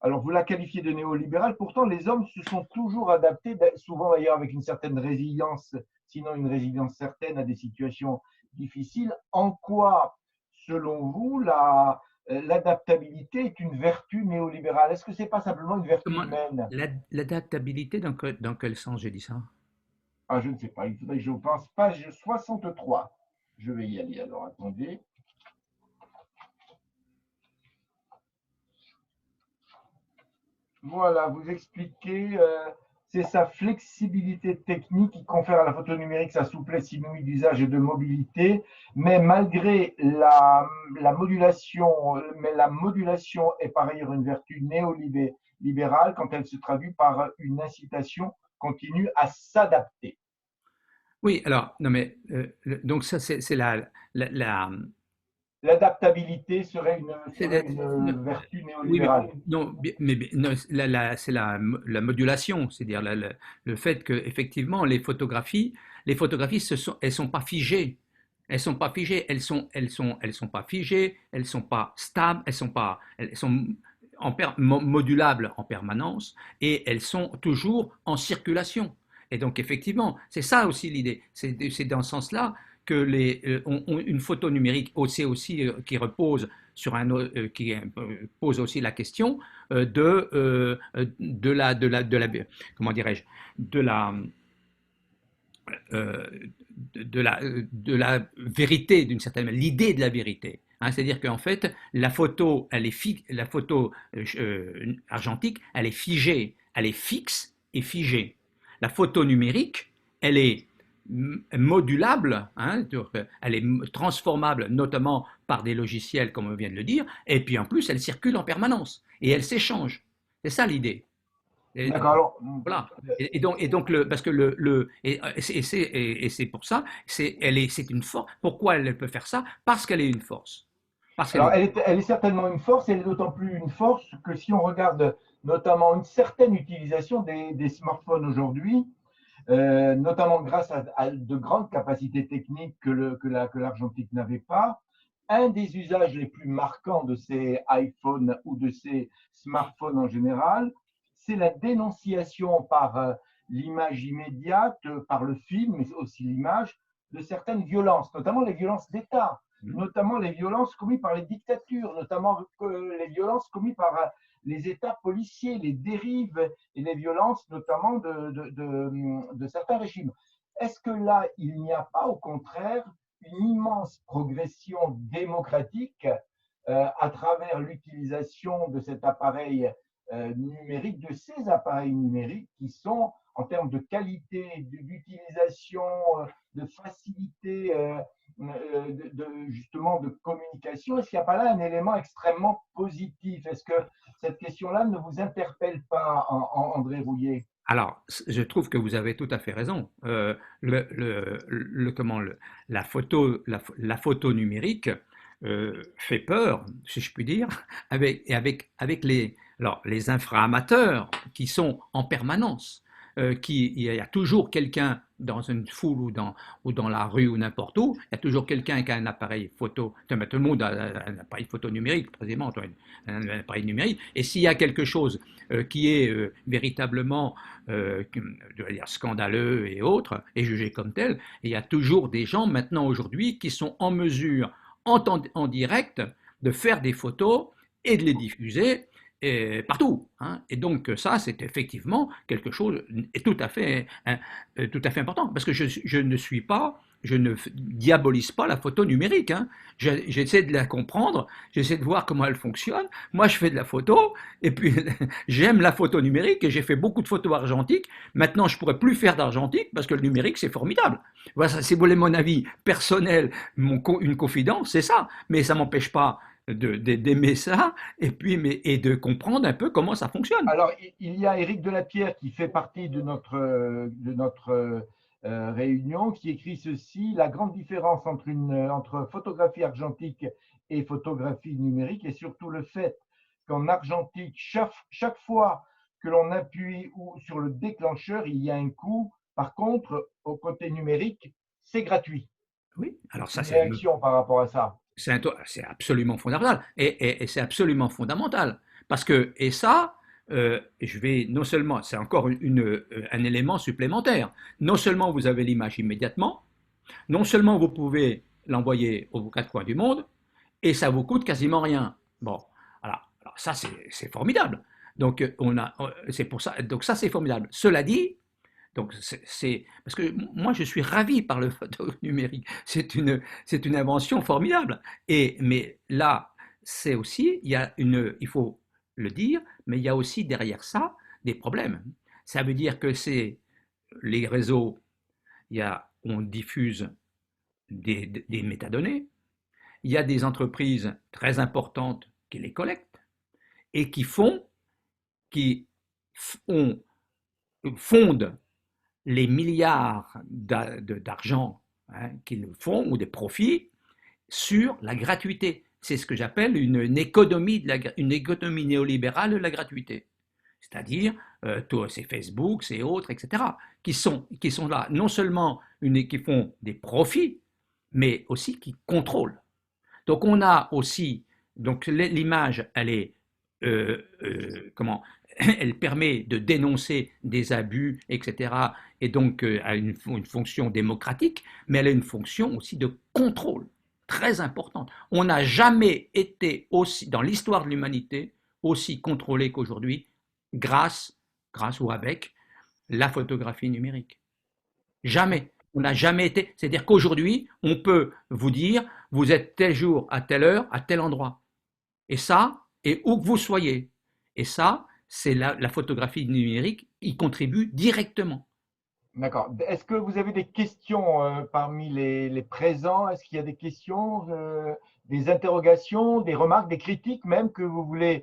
Alors vous la qualifiez de néolibérale. Pourtant les hommes se sont toujours adaptés, souvent d'ailleurs avec une certaine résilience, sinon une résilience certaine, à des situations difficiles. En quoi, selon vous, l'adaptabilité est une vertu néolibérale? Est-ce que ce n'est pas simplement une vertu humaine? L'adaptabilité, dans quel sens j'ai dit ça? Ah, je ne sais pas. Il faudrait que je pense. Page 63. Je vais y aller. Alors, attendez. Voilà, vous expliquez, c'est sa flexibilité technique qui confère à la photo numérique sa souplesse inouïe d'usage et de mobilité, mais malgré la modulation, mais la modulation est par ailleurs une vertu néolibérale quand elle se traduit par une incitation continue à s'adapter. Oui, alors, non mais, donc ça c'est l'adaptabilité serait une vertu oui, néolibérale. non, non, c'est la modulation, c'est-à-dire le fait que effectivement les photographies, elles sont pas figées, elles sont pas figées, elles sont pas stables, elles sont modulables en permanence et elles sont toujours en circulation. Et donc effectivement, c'est ça aussi l'idée. C'est dans ce sens-là que une photo numérique aussi qui repose sur qui pose aussi la question comment dirais-je, de la vérité d'une certaine manière, l'idée de la vérité. Hein, c'est-à-dire qu'en fait, la photo argentique, elle est figée, elle est fixe et figée. La photo numérique, elle est modulable, hein, elle est transformable notamment par des logiciels comme on vient de le dire, et puis en plus elle circule en permanence et elle s'échange. C'est ça l'idée. D'accord. Voilà. Et donc parce que c'est pour ça, c'est une force. Pourquoi elle peut faire ça? Parce qu'elle est une force. Parce qu'elle Alors, est. elle est certainement une force, et elle est d'autant plus une force que si on regarde notamment une certaine utilisation des smartphones aujourd'hui, notamment grâce à de grandes capacités techniques que l'Argentique n'avait pas. Un des usages les plus marquants de ces iPhones ou de ces smartphones en général, c'est la dénonciation par l'image immédiate, par le film, mais aussi l'image, de certaines violences, notamment les violences d'État, notamment les violences commises par les dictatures, notamment les violences commises par les États policiers, les dérives et les violences notamment de certains régimes. Est-ce que là, il n'y a pas au contraire une immense progression démocratique à travers l'utilisation de cet appareil numérique, de ces appareils numériques qui sont, en termes de qualité, d'utilisation, de facilité, justement de communication, est-ce qu'il n'y a pas là un élément extrêmement positif? Est-ce que cette question-là ne vous interpelle pas, André Rouillet? Alors, je trouve que vous avez tout à fait raison. La photo numérique fait peur, si je puis dire, avec les infra-amateurs qui sont en permanence. Il y a toujours quelqu'un dans une foule ou dans la rue ou n'importe où, il y a toujours quelqu'un qui a un appareil photo. Tout le monde a un appareil photo numérique, précisément, un appareil numérique. Et s'il y a quelque chose qui est véritablement je veux dire, scandaleux et autres, et jugé comme tel, il y a toujours des gens maintenant aujourd'hui qui sont en mesure, en direct, de faire des photos et de les diffuser partout. Hein. Et donc ça, c'est effectivement quelque chose tout à fait important, parce que je ne diabolise pas la photo numérique. Hein. J'essaie de la comprendre, j'essaie de voir comment elle fonctionne. Moi, je fais de la photo, et puis j'aime la photo numérique, et j'ai fait beaucoup de photos argentiques. Maintenant, je ne pourrais plus faire d'argentique, parce que le numérique, c'est formidable. Voilà, si vous voulez mon avis personnel, une confidence, c'est ça. Mais ça ne m'empêche pas d'aimer ça et de comprendre un peu comment ça fonctionne. Alors, il y a Éric Delapierre qui fait partie de notre réunion, qui écrit ceci: la grande différence entre photographie argentique et photographie numérique est surtout le fait qu'en argentique, chaque fois que l'on appuie sur le déclencheur, il y a un coût. Par contre, au côté numérique, c'est gratuit. Oui, alors ça, Une réaction par rapport à ça? c'est absolument fondamental. Et c'est absolument fondamental. Parce que, et ça, je vais non seulement, c'est encore un élément supplémentaire. Non seulement vous avez l'image immédiatement, non seulement vous pouvez l'envoyer aux quatre coins du monde, et ça vous coûte quasiment rien. Bon, alors ça, c'est formidable. Donc, c'est pour ça, donc ça, c'est formidable. Cela dit, donc parce que moi je suis ravi par le photo numérique. C'est une invention formidable. Mais là, c'est aussi il faut le dire, mais il y a aussi derrière ça des problèmes. Ça veut dire que c'est les réseaux, on diffuse des métadonnées. Il y a des entreprises très importantes qui les collectent et qui fondent les milliards d'argent qu'ils font ou des profits sur la gratuité. C'est ce que j'appelle une économie néolibérale de la gratuité. C'est-à-dire ces Facebook, ces autres, etc., qui sont là, non seulement qui font des profits, mais aussi qui contrôlent. Donc on a aussi, donc l'image, elle est, comment, elle permet de dénoncer des abus, etc., et donc a une fonction démocratique, mais elle a une fonction aussi de contrôle très importante. On n'a jamais été aussi, dans l'histoire de l'humanité, aussi contrôlé qu'aujourd'hui, grâce ou avec la photographie numérique. Jamais. On n'a jamais été. C'est-à-dire qu'aujourd'hui, on peut vous dire, vous êtes tel jour, à telle heure, à tel endroit. Et ça, et où que vous soyez. Et ça, c'est la photographie numérique y contribue directement. D'accord. Est-ce que vous avez des questions parmi les présents? Est-ce qu'il y a des questions, des interrogations, des remarques, des critiques même que vous voulez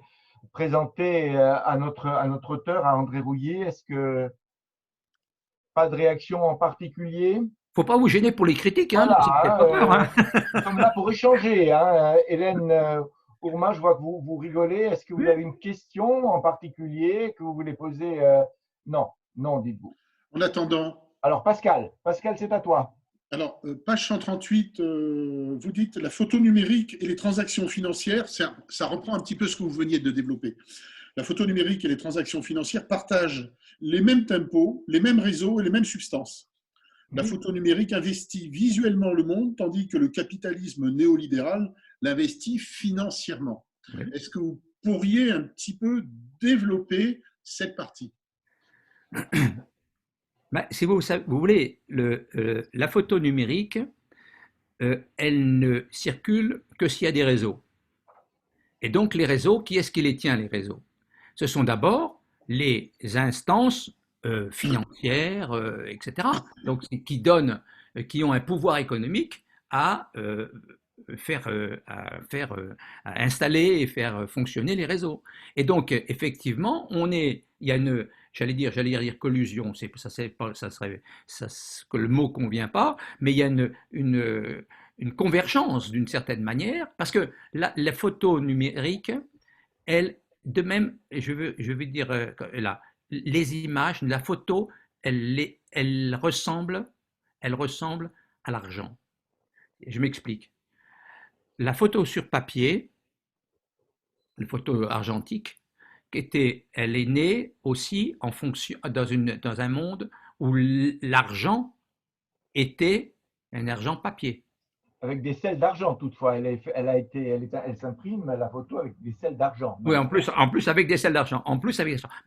présenter à notre auteur, à André Rouillet? Est-ce que pas de réaction en particulier? faut pas vous gêner pour les critiques, hein, Voilà, n'ayez pas peur, hein. nous sommes là pour échanger, hein. Hélène Ourma, je vois que vous rigolez. Est-ce que vous avez une question en particulier que vous voulez poser? Non, non, dites-vous. En attendant, Alors Pascal, Pascal, c'est à toi. alors, page 138, vous dites la photo numérique et les transactions financières, ça reprend un petit peu ce que vous veniez de développer. La photo numérique et les transactions financières partagent les mêmes tempos, les mêmes réseaux et les mêmes substances. La photo numérique investit visuellement le monde, tandis que le capitalisme néolibéral l'investit financièrement. Oui. Est-ce que vous pourriez un petit peu développer cette partie? Ben, si vous voulez, la photo numérique, elle ne circule que s'il y a des réseaux. Et donc les réseaux, qui est-ce qui les tient, les réseaux? Ce sont d'abord les instances financières, etc. Donc qui ont un pouvoir économique à à installer et faire fonctionner les réseaux. Et donc effectivement, il y a une, j'allais dire collusion, ça serait que le mot convient pas, mais il y a une convergence d'une certaine manière, parce que la photo numérique, elle, de même, je veux dire là, les images, la photo, elle ressemble à l'argent. Je m'explique. La photo sur papier, la photo argentique, elle est née aussi en fonction, dans un monde où l'argent était un argent papier. Avec des selles d'argent, toutefois. Elle s'imprime la photo avec des selles d'argent. Oui, en plus avec des selles d'argent,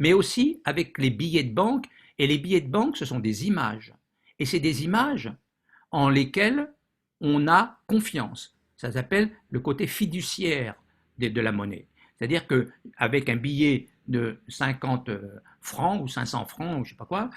mais aussi avec les billets de banque. Et les billets de banque, ce sont des images. Et c'est des images en lesquelles on a confiance. Ça s'appelle le côté fiduciaire de la monnaie. C'est-à-dire qu'avec un billet de 50 francs ou 500 francs, ou je ne sais pas quoi,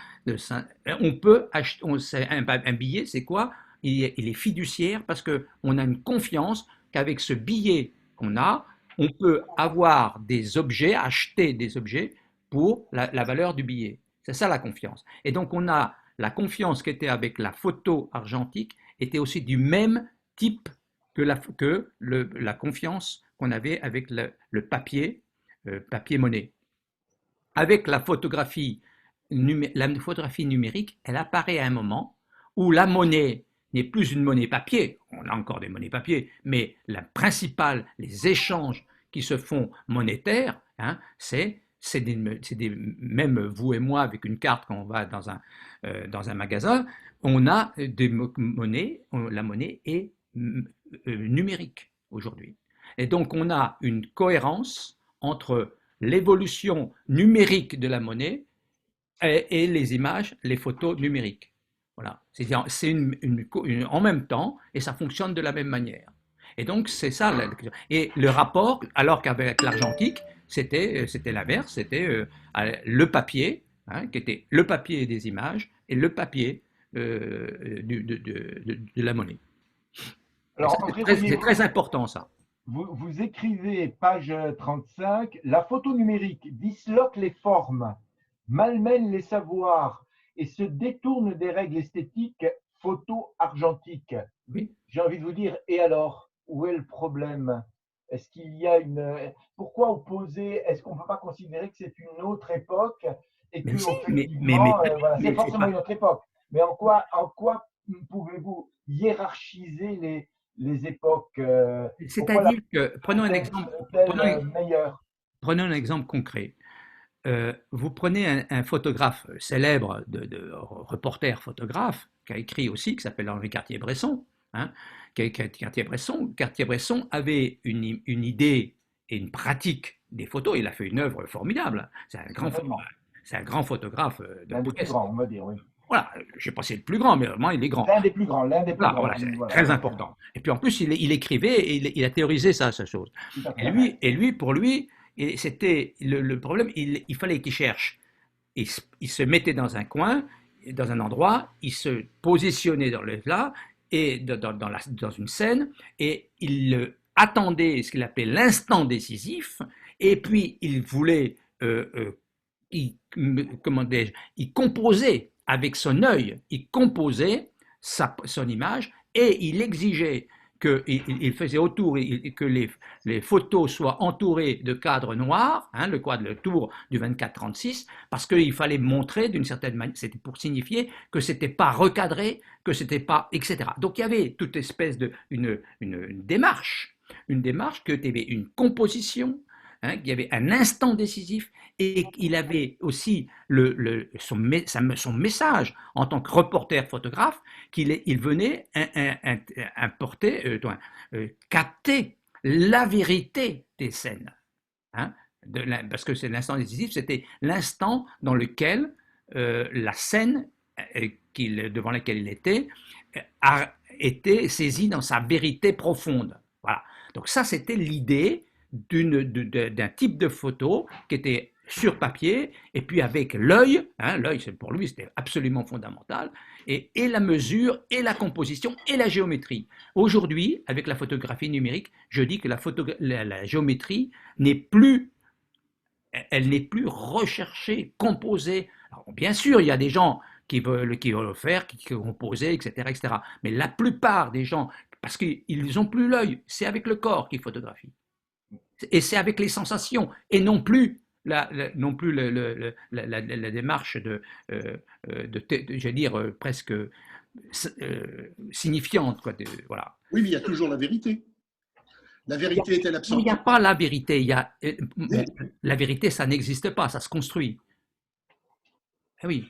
on peut acheter, un billet, c'est quoi? Il est fiduciaire parce qu'on a une confiance qu'avec ce billet qu'on a, on peut avoir des objets, acheter des objets pour la valeur du billet. C'est ça la confiance. Et donc on a la confiance qui était avec la photo argentique était aussi du même type que la confiance qu'on avait avec le papier, papier monnaie. Avec la photographie numérique, elle apparaît à un moment où la monnaie n'est plus une monnaie papier, on a encore des monnaies papier, mais la principale, les échanges qui se font monétaires, hein, même vous et moi avec une carte quand on va dans un magasin, on a des monnaies, la monnaie est numérique aujourd'hui. Et donc on a une cohérence entre l'évolution numérique de la monnaie et les images, les photos numériques. Voilà, c'est en même temps et ça fonctionne de la même manière. Et donc c'est ça. Et le rapport, alors qu'avec l'argentique, c'était l'inverse, c'était le papier, hein, qui était le papier des images et le papier de la monnaie. Alors, C'est très important ça. Vous écrivez, page 35, la photo numérique disloque les formes, malmène les savoirs et se détourne des règles esthétiques photo-argentiques. Oui. J'ai envie de vous dire, et alors, où est le problème? Est-ce qu'il y a Pourquoi opposer? Est-ce qu'on ne peut pas considérer que c'est une autre époque et que, Si, effectivement, voilà, c'est forcément une autre époque. Mais en quoi pouvez-vous hiérarchiser les époques? C'est-à-dire que, prenons un exemple concret. Vous prenez un photographe célèbre, de reporter photographe, qui a écrit aussi, qui s'appelle Henri Cartier-Bresson. Hein, Cartier-Bresson avait une idée et une pratique des photos. Il a fait une œuvre formidable. C'est un grand photographe de l'un des plus grands, on va dire, oui. Voilà, je ne sais pas si c'est le plus grand, mais vraiment il est grand. L'un des plus grands, Voilà, c'est très important. Et puis en plus, il écrivait et il a théorisé ça chose. Pour lui, c'était le problème, il fallait qu'il cherche. Il se mettait dans un coin, dans un endroit, il se positionnait là, et dans une scène, et il attendait ce qu'il appelait l'instant décisif, et puis il voulait, il composait avec son œil, il composait son image et il exigeait qu'il faisait autour que les photos soient entourées de cadres noirs, hein, le tour du 24-36, parce qu'il fallait montrer d'une certaine manière, c'était pour signifier que c'était pas recadré, que c'était pas, etc. Donc il y avait toute espèce de une démarche, que tu avais une composition, hein, qu'il y avait un instant décisif et qu'il avait aussi son message en tant que reporter photographe, qu'il venait capter la vérité des scènes. Hein, parce que c'est l'instant décisif, c'était l'instant dans lequel la scène devant laquelle il était a été saisie dans sa vérité profonde. Voilà. Donc ça, c'était l'idée d'un type de photo qui était sur papier, et puis avec l'œil, hein, l'œil pour lui c'était absolument fondamental, et la mesure, et la composition, et la géométrie. Aujourd'hui, avec la photographie numérique, je dis que la géométrie n'est plus, elle n'est plus recherchée, composée. Alors, bien sûr, il y a des gens qui veulent le faire, qui composer, etc., etc. Mais la plupart des gens, parce qu'ils n'ont plus l'œil, c'est avec le corps qu'ils photographient. Et c'est avec les sensations, et non plus la démarche je vais dire, presque signifiante. Quoi, voilà. Oui, mais il y a toujours la vérité. La vérité est-elle absente? Il n'y a pas la vérité. La vérité, ça n'existe pas, ça se construit. Ah oui.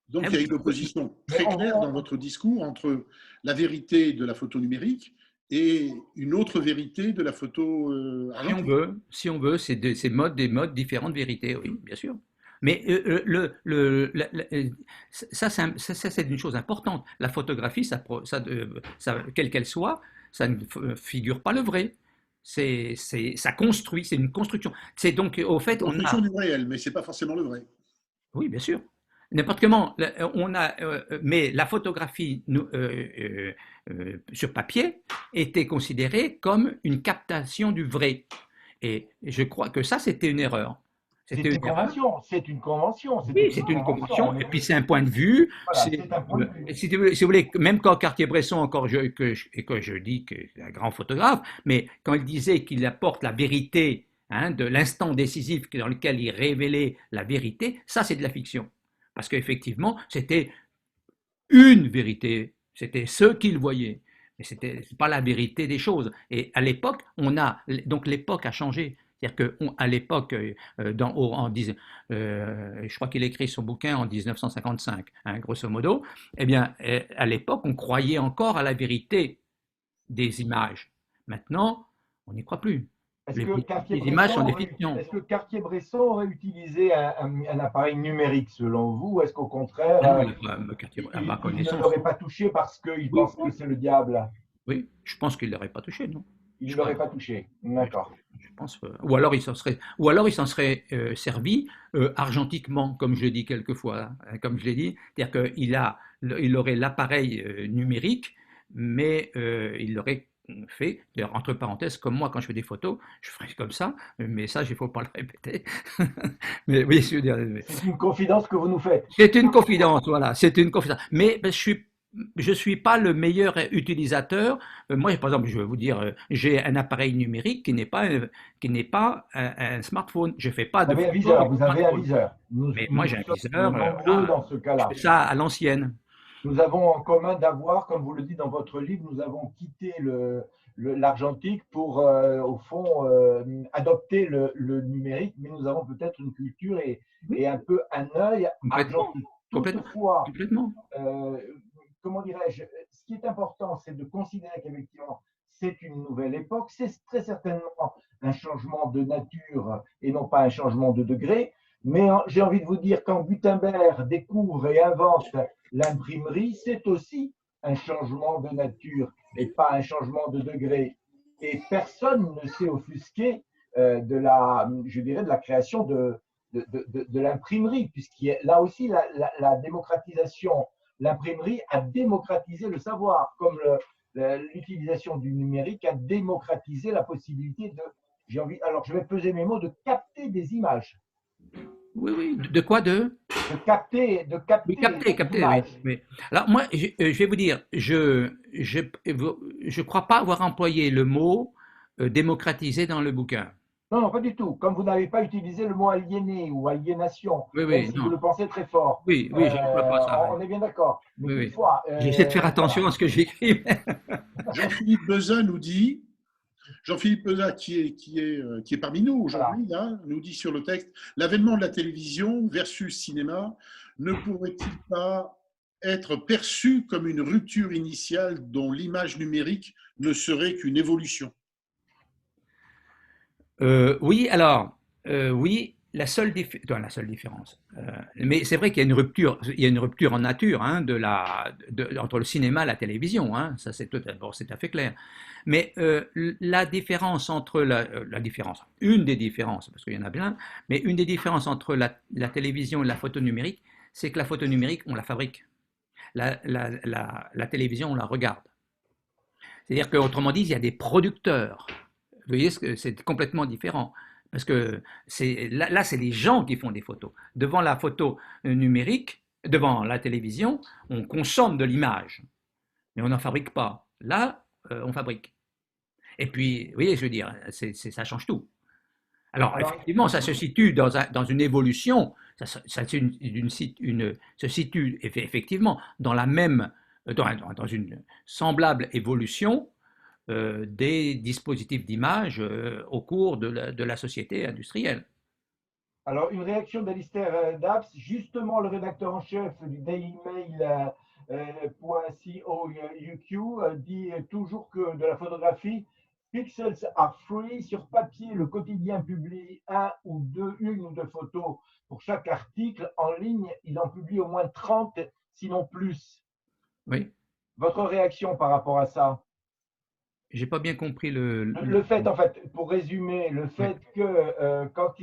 Donc il y a une opposition très claire dans votre discours entre la vérité de la photo numérique et une autre vérité de la photo argentique. Si on veut, c'est des modes différents de vérité, oui, bien sûr. Mais ça, c'est une chose importante. La photographie, quelle qu'elle soit, ça ne figure pas le vrai. Ça construit, c'est une construction. C'est donc, au fait, on a... du réel, mais c'est pas forcément le vrai. Oui, bien sûr. N'importe comment, mais la photographie sur papier était considérée comme une captation du vrai. Et je crois que ça, c'était une erreur. C'est une convention. Oui, c'est une convention. Et puis c'est un point de vue. Voilà, si vous voulez, même quand Cartier-Bresson, que je dis que c'est un grand photographe, mais quand il disait qu'il apporte la vérité, hein, de l'instant décisif dans lequel il révélait la vérité, ça c'est de la fiction. Parce qu'effectivement, c'était une vérité, c'était ce qu'il voyait, mais ce n'est pas la vérité des choses. Et à l'époque, donc l'époque a changé. C'est-à-dire qu'à l'époque, je crois qu'il écrit son bouquin en 1955, hein, grosso modo, eh bien, à l'époque, on croyait encore à la vérité des images. Maintenant, on n'y croit plus. Les images sont des fictions. Est-ce que Cartier-Bresson aurait utilisé un appareil numérique selon vous, ou est-ce qu'au contraire, il ne l'aurait pas touché parce qu'il pense que c'est le diable? Oui, je pense qu'il ne l'aurait pas touché, non. Il ne l'aurait pas touché, d'accord. Je pense, ou alors il s'en serait servi argentiquement, comme je le dis quelquefois, hein, comme je l'ai dit, c'est-à-dire qu'il aurait l'appareil numérique, mais il l'aurait fait, entre parenthèses, comme moi quand je fais des photos, je ferais comme ça, mais ça, il ne faut pas le répéter. Mais oui, c'est une confidence que vous nous faites. C'est une confidence, voilà, c'est une confidence. Mais je suis pas le meilleur utilisateur. Moi, par exemple, je vais vous dire, j'ai un appareil numérique qui n'est pas un smartphone. Je fais pas de photos. Vous avez un viseur. Mais moi, j'ai un viseur. Dans ce cas-là. Je fais ça à l'ancienne. Nous avons en commun d'avoir, comme vous le dites dans votre livre, nous avons quitté l'argentique pour, au fond, adopter le numérique, mais nous avons peut-être une culture et un peu un œil argentique. Complètement. Comment dirais-je, ce qui est important, c'est de considérer qu'effectivement, c'est une nouvelle époque, c'est très certainement un changement de nature et non pas un changement de degré, mais j'ai envie de vous dire, quand Gutenberg découvre et invente l'imprimerie, c'est aussi un changement de nature et pas un changement de degré. Et personne ne s'est offusqué de la création de l'imprimerie, puisqu'il là aussi la démocratisation, l'imprimerie a démocratisé le savoir, comme l'utilisation du numérique a démocratisé la possibilité alors je vais peser mes mots, de capter des images. Oui, oui. De quoi de? De Oui, capter capter, capter, oui, l'image. oui. Alors moi, je vais vous dire, je crois pas avoir employé le mot démocratiser dans le bouquin. Non, non, pas du tout. Comme vous n'avez pas utilisé le mot aliéné ou aliénation, Oui, même oui, si vous non. le pensez très fort, Oui, oui, je n'emploie pas ça. Oui, on est bien d'accord. Mais oui, oui. toutefois, J'essaie de faire attention voilà. à ce que j'écris. Jean-Philippe Beza nous dit, Jean-Philippe Beza qui est parmi nous Voilà. aujourd'hui, là, nous dit sur le texte, l'avènement de la télévision versus cinéma ne pourrait-il pas être perçu comme une rupture initiale dont l'image numérique ne serait qu'une évolution? Oui, alors, oui, la seule différence. Mais c'est vrai qu'il y a une rupture, il y a une rupture en nature hein, entre le cinéma et la télévision. Hein, ça, c'est bon, c'est tout à fait clair. Mais la différence entre la différence, une des différences, parce qu'il y en a plein, mais une des différences entre la télévision et la photo numérique, c'est que la photo numérique, on la fabrique. La télévision, on la regarde. C'est-à-dire qu'autrement dit, il y a des producteurs. Vous voyez, c'est complètement différent. Parce que là, c'est les gens qui font des photos. Devant la photo numérique, devant la télévision, on consomme de l'image, mais on n'en fabrique pas. Là, on fabrique. Et puis, vous voyez, je veux dire, ça change tout. Alors, Alors, effectivement, ça se situe dans une évolution, se situe effectivement dans la même, dans une semblable évolution des dispositifs d'image au cours de la société industrielle. alors, une réaction d'Alistair Dabbs, justement le rédacteur en chef du Daily Mail .co.uk dit toujours que de la photographie, pixels are free. Sur papier, le quotidien publie une ou deux photos pour chaque article. En ligne, il en publie au moins 30, sinon plus. Oui, Votre réaction par rapport à ça? j'ai pas bien compris Le fait, en fait, pour résumer, le oui. fait que quand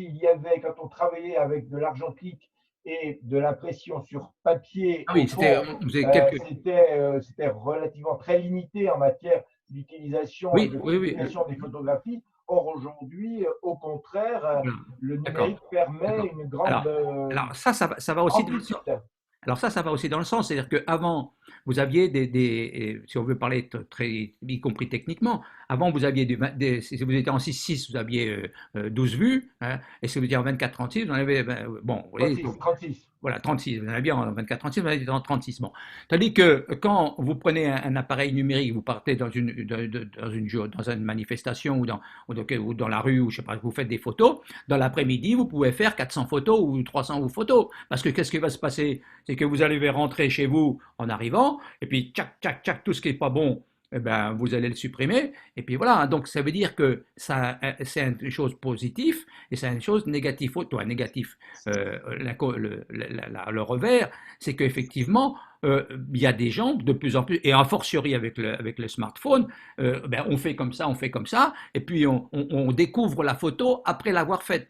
on travaillait avec de l'argentique et de l'impression sur papier, Ah au oui, fond, vous avez quelques. c'était relativement très limité en matière d'utilisation et Oui, de oui, oui, publication des photographies. Or, aujourd'hui, au contraire, voilà. le D'accord, numérique permet d'accord. une Alors, grande ça va aussi dans le sens. amplitude. Alors ça va aussi dans le sens, c'est-à-dire qu'avant, vous aviez si on veut parler très, y compris techniquement, avant vous aviez si vous étiez en 6:6, vous aviez 12 vues, hein, et si vous étiez en 24:36, vous en avez, bon, vous voyez, 36, 36. voilà, 36, vous en avez bien en 24:36, vous en avez en 36. Bon. Tandis que quand vous prenez un appareil numérique, vous partez dans une manifestation ou dans la rue, ou je sais pas, vous faites des photos, dans l'après-midi, vous pouvez faire 400 photos ou 300 photos. Parce que qu'est-ce qui va se passer? C'est que vous allez rentrer chez vous en arrivant, et puis tchac, tchac, tchac, tout ce qui n'est pas bon, eh ben, vous allez le supprimer. Et puis voilà, donc ça veut dire que c'est une chose positive et c'est une chose négative. Toi, négatif, le revers, c'est qu'effectivement, il y a des gens de plus en plus, et a fortiori avec le smartphone, ben, on fait comme ça, et puis on découvre la photo après l'avoir faite.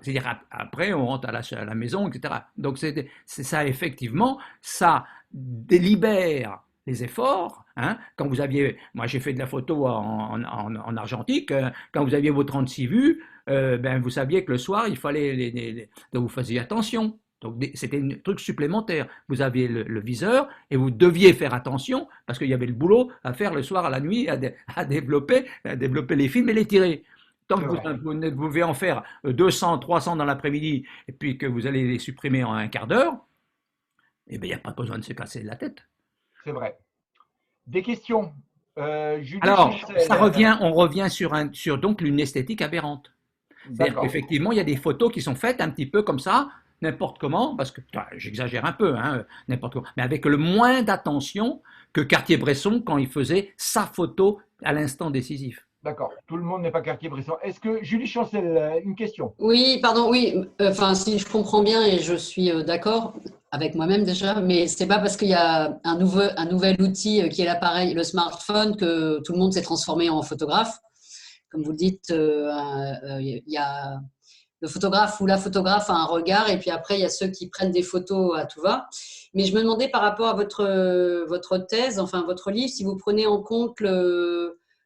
C'est-à-dire après, on rentre à la maison, etc. Donc c'est ça, effectivement, ça délibère les efforts. Hein. Quand vous aviez, moi j'ai fait de la photo en argentique, quand vous aviez vos 36 vues, ben, vous saviez que le soir, il fallait, donc vous faisiez attention. Donc c'était un truc supplémentaire. Vous aviez le viseur et vous deviez faire attention parce qu'il y avait le boulot à faire le soir, à la nuit, à développer les films et les tirer. Tant C'est que vrai. vous pouvez en faire 200, 300 dans l'après-midi et puis que vous allez les supprimer en un quart d'heure, eh bien, il n'y a pas besoin de se casser la tête. C'est vrai. Des questions. Julie Alors, Chancel. on revient sur donc une esthétique aberrante. C'est-à-dire D'accord. qu'effectivement, il y a des photos qui sont faites un petit peu comme ça, n'importe comment, parce que j'exagère un peu, hein, n'importe comment, mais avec le moins d'attention que Cartier-Bresson quand il faisait sa photo à l'instant décisif. D'accord. Tout le monde n'est pas Cartier-Bresson. Est-ce que Julie Chancel, une question? Oui, pardon, oui. Enfin, si je comprends bien et je suis d'accord avec moi-même déjà, mais c'est pas parce qu'il y a un nouvel outil qui est l'appareil, le smartphone, que tout le monde s'est transformé en photographe. Comme vous le dites, il y a le photographe ou la photographe a un regard et puis après, il y a ceux qui prennent des photos à tout va. Mais je me demandais par rapport à votre thèse, enfin votre livre, si vous prenez en compte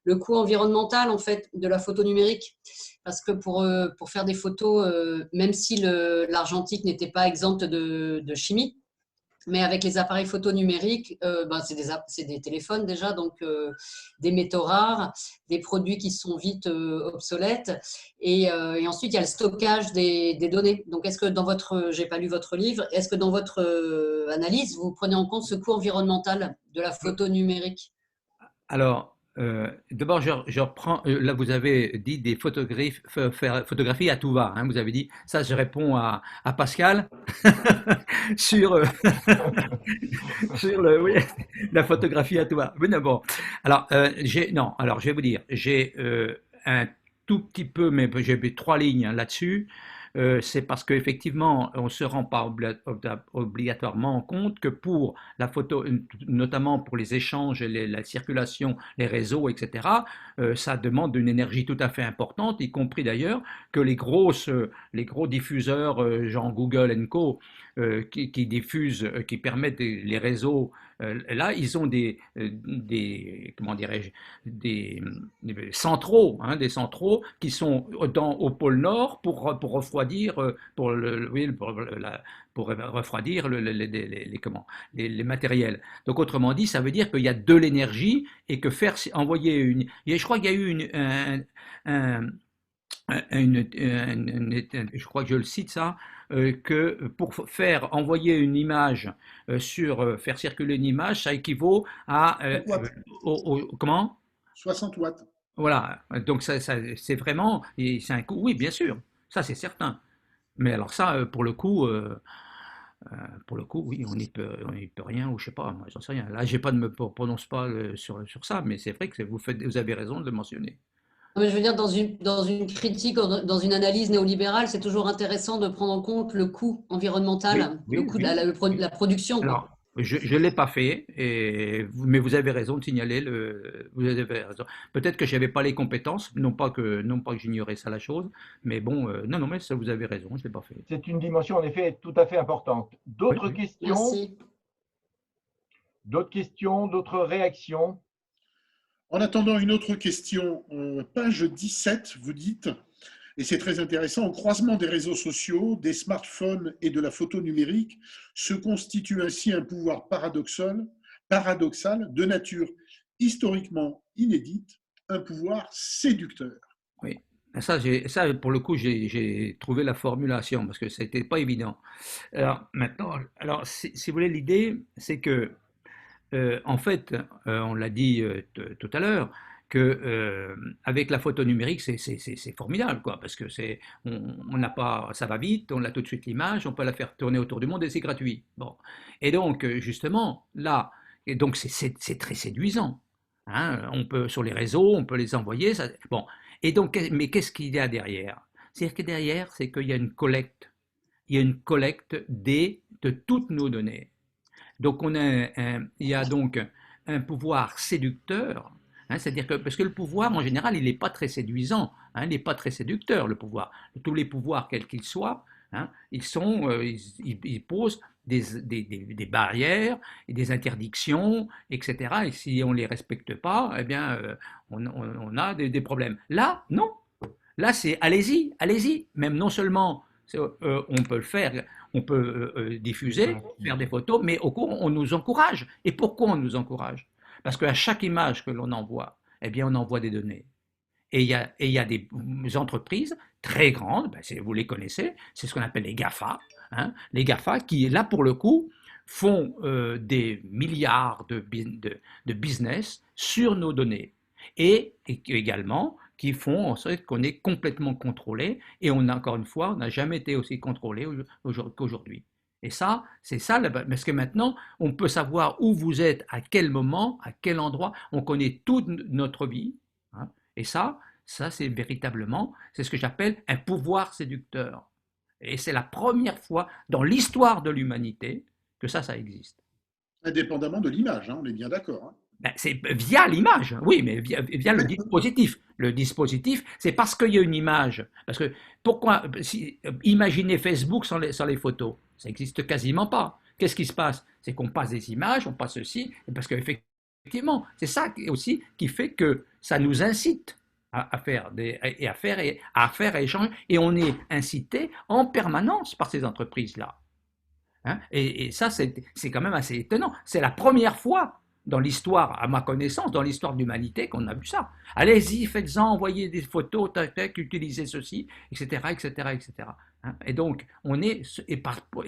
le coût environnemental en fait de la photo numérique. Parce que pour faire des photos, même si l'argentique n'était pas exempte de chimie, mais avec les appareils photo numériques, c'est des téléphones déjà, donc des métaux rares, des produits qui sont vite obsolètes. Et ensuite, il y a le stockage des données. Donc, est-ce que dans votre, j'ai pas lu votre livre, est-ce que dans votre analyse, vous prenez en compte ce coût environnemental de la photo numérique? Alors, d'abord, je reprends, là vous avez dit des photographies à tout va, hein, vous avez dit, ça je réponds à Pascal sur, sur oui, la photographie à tout va. Mais non, bon, alors, non, alors je vais vous dire, j'ai un tout petit peu, mais j'ai 3 lignes, hein, là-dessus. C'est parce qu'effectivement, on ne se rend pas obligatoirement compte que pour la photo, notamment pour les échanges, la circulation, les réseaux, etc., ça demande une énergie tout à fait importante, y compris d'ailleurs que les gros diffuseurs, genre Google and Co., qui diffusent, qui permettent les réseaux, là, ils ont comment dirais-je, des centraux, hein, des centraux qui sont au pôle Nord pour refroidir, pour refroidir les matériels. Donc autrement dit, ça veut dire qu'il y a de l'énergie et que envoyer je crois qu'il y a eu je crois que je le cite ça, que pour faire envoyer une image, faire circuler une image, ça équivaut à, comment? 60 watts. Voilà, donc c'est vraiment, c'est un coût, oui, bien sûr, ça c'est certain. Mais alors ça, pour le coup, oui, on n'y peut rien, ou je sais pas, moi j'en sais rien. Là, j'ai pas de me prononce pas sur ça, mais c'est vrai que vous avez raison de le mentionner. Mais je veux dire, dans une critique, dans une analyse néolibérale, c'est toujours intéressant de prendre en compte le coût Oui, environnemental, le oui, coût de oui. la production, quoi. Alors, je ne l'ai pas fait, mais vous avez raison de signaler vous avez raison. Peut-être que je n'avais pas les compétences, non pas que j'ignorais ça la chose, mais bon, non, non, mais ça, vous avez raison, je ne l'ai pas fait. C'est une dimension en effet tout à fait importante. Oui, D'autres oui. questions? Merci. D'autres questions? D'autres réactions? En attendant une autre question, page 17, vous dites, et c'est très intéressant, au croisement des réseaux sociaux, des smartphones et de la photo numérique se constitue ainsi un pouvoir paradoxal de nature historiquement inédite, un pouvoir séducteur. Oui. Ça, pour le coup, j'ai trouvé la formulation parce que ça n'était pas évident. Alors, maintenant, si vous voulez, l'idée, c'est que en fait, on l'a dit tout à l'heure, que avec la photo numérique, c'est formidable, quoi, parce que on n'a pas, ça va vite, on a tout de suite l'image, on peut la faire tourner autour du monde et c'est gratuit. Bon, et donc justement là, et donc c'est très séduisant. Hein, on peut sur les réseaux, on peut les envoyer. Bon, et donc, mais qu'est-ce qu'il y a derrière? C'est-à-dire que derrière, c'est qu'il y a une collecte. Il y a une collecte de toutes nos données. Donc il y a donc un pouvoir séducteur, hein, c'est-à-dire que parce que le pouvoir en général il n'est pas très séduisant, hein, il n'est pas très séducteur le pouvoir. Tous les pouvoirs quels qu'ils soient, hein, ils posent des barrières et des interdictions, etc. Et si on ne les respecte pas, eh bien on a des problèmes. Là, non. Là, c'est allez-y, allez-y. Même non seulement on peut le faire, on peut diffuser, faire des photos, mais au cours, on nous encourage. Et pourquoi on nous encourage? Parce qu'à chaque image que l'on envoie, eh bien, on envoie des données. Et il y a des entreprises très grandes, ben, vous les connaissez, c'est ce qu'on appelle les GAFA, hein, les GAFA qui, là, pour le coup, font des milliards de business sur nos données. Et également, qui font en sorte qu'on est complètement contrôlé, et encore une fois, on n'a jamais été aussi contrôlé qu'aujourd'hui. Et ça, c'est ça, parce que maintenant, on peut savoir où vous êtes, à quel moment, à quel endroit, on connaît toute notre vie, hein, et ça c'est véritablement, c'est ce que j'appelle un pouvoir séducteur. Et c'est la première fois dans l'histoire de l'humanité que ça existe. Indépendamment de l'image, hein, on est bien d'accord. Hein. Ben, c'est via l'image, oui, mais via le dispositif. Le dispositif, c'est parce qu'il y a une image. Parce que pourquoi imaginez Facebook sans les photos? Ça n'existe quasiment pas. Qu'est-ce qui se passe? C'est qu'on passe des images, on passe ceci, parce qu'effectivement, Effectivement, c'est ça aussi qui fait que ça nous incite à faire à faire, à échanger, et on est incité en permanence par ces entreprises-là. Hein. Et ça, c'est quand même assez étonnant. C'est la première fois dans l'histoire, à ma connaissance, dans l'histoire de l'humanité, qu'on a vu ça. Allez-y, faites-en, envoyez des photos, tac, tac, utilisez ceci, etc., etc., etc. Hein. Et donc, et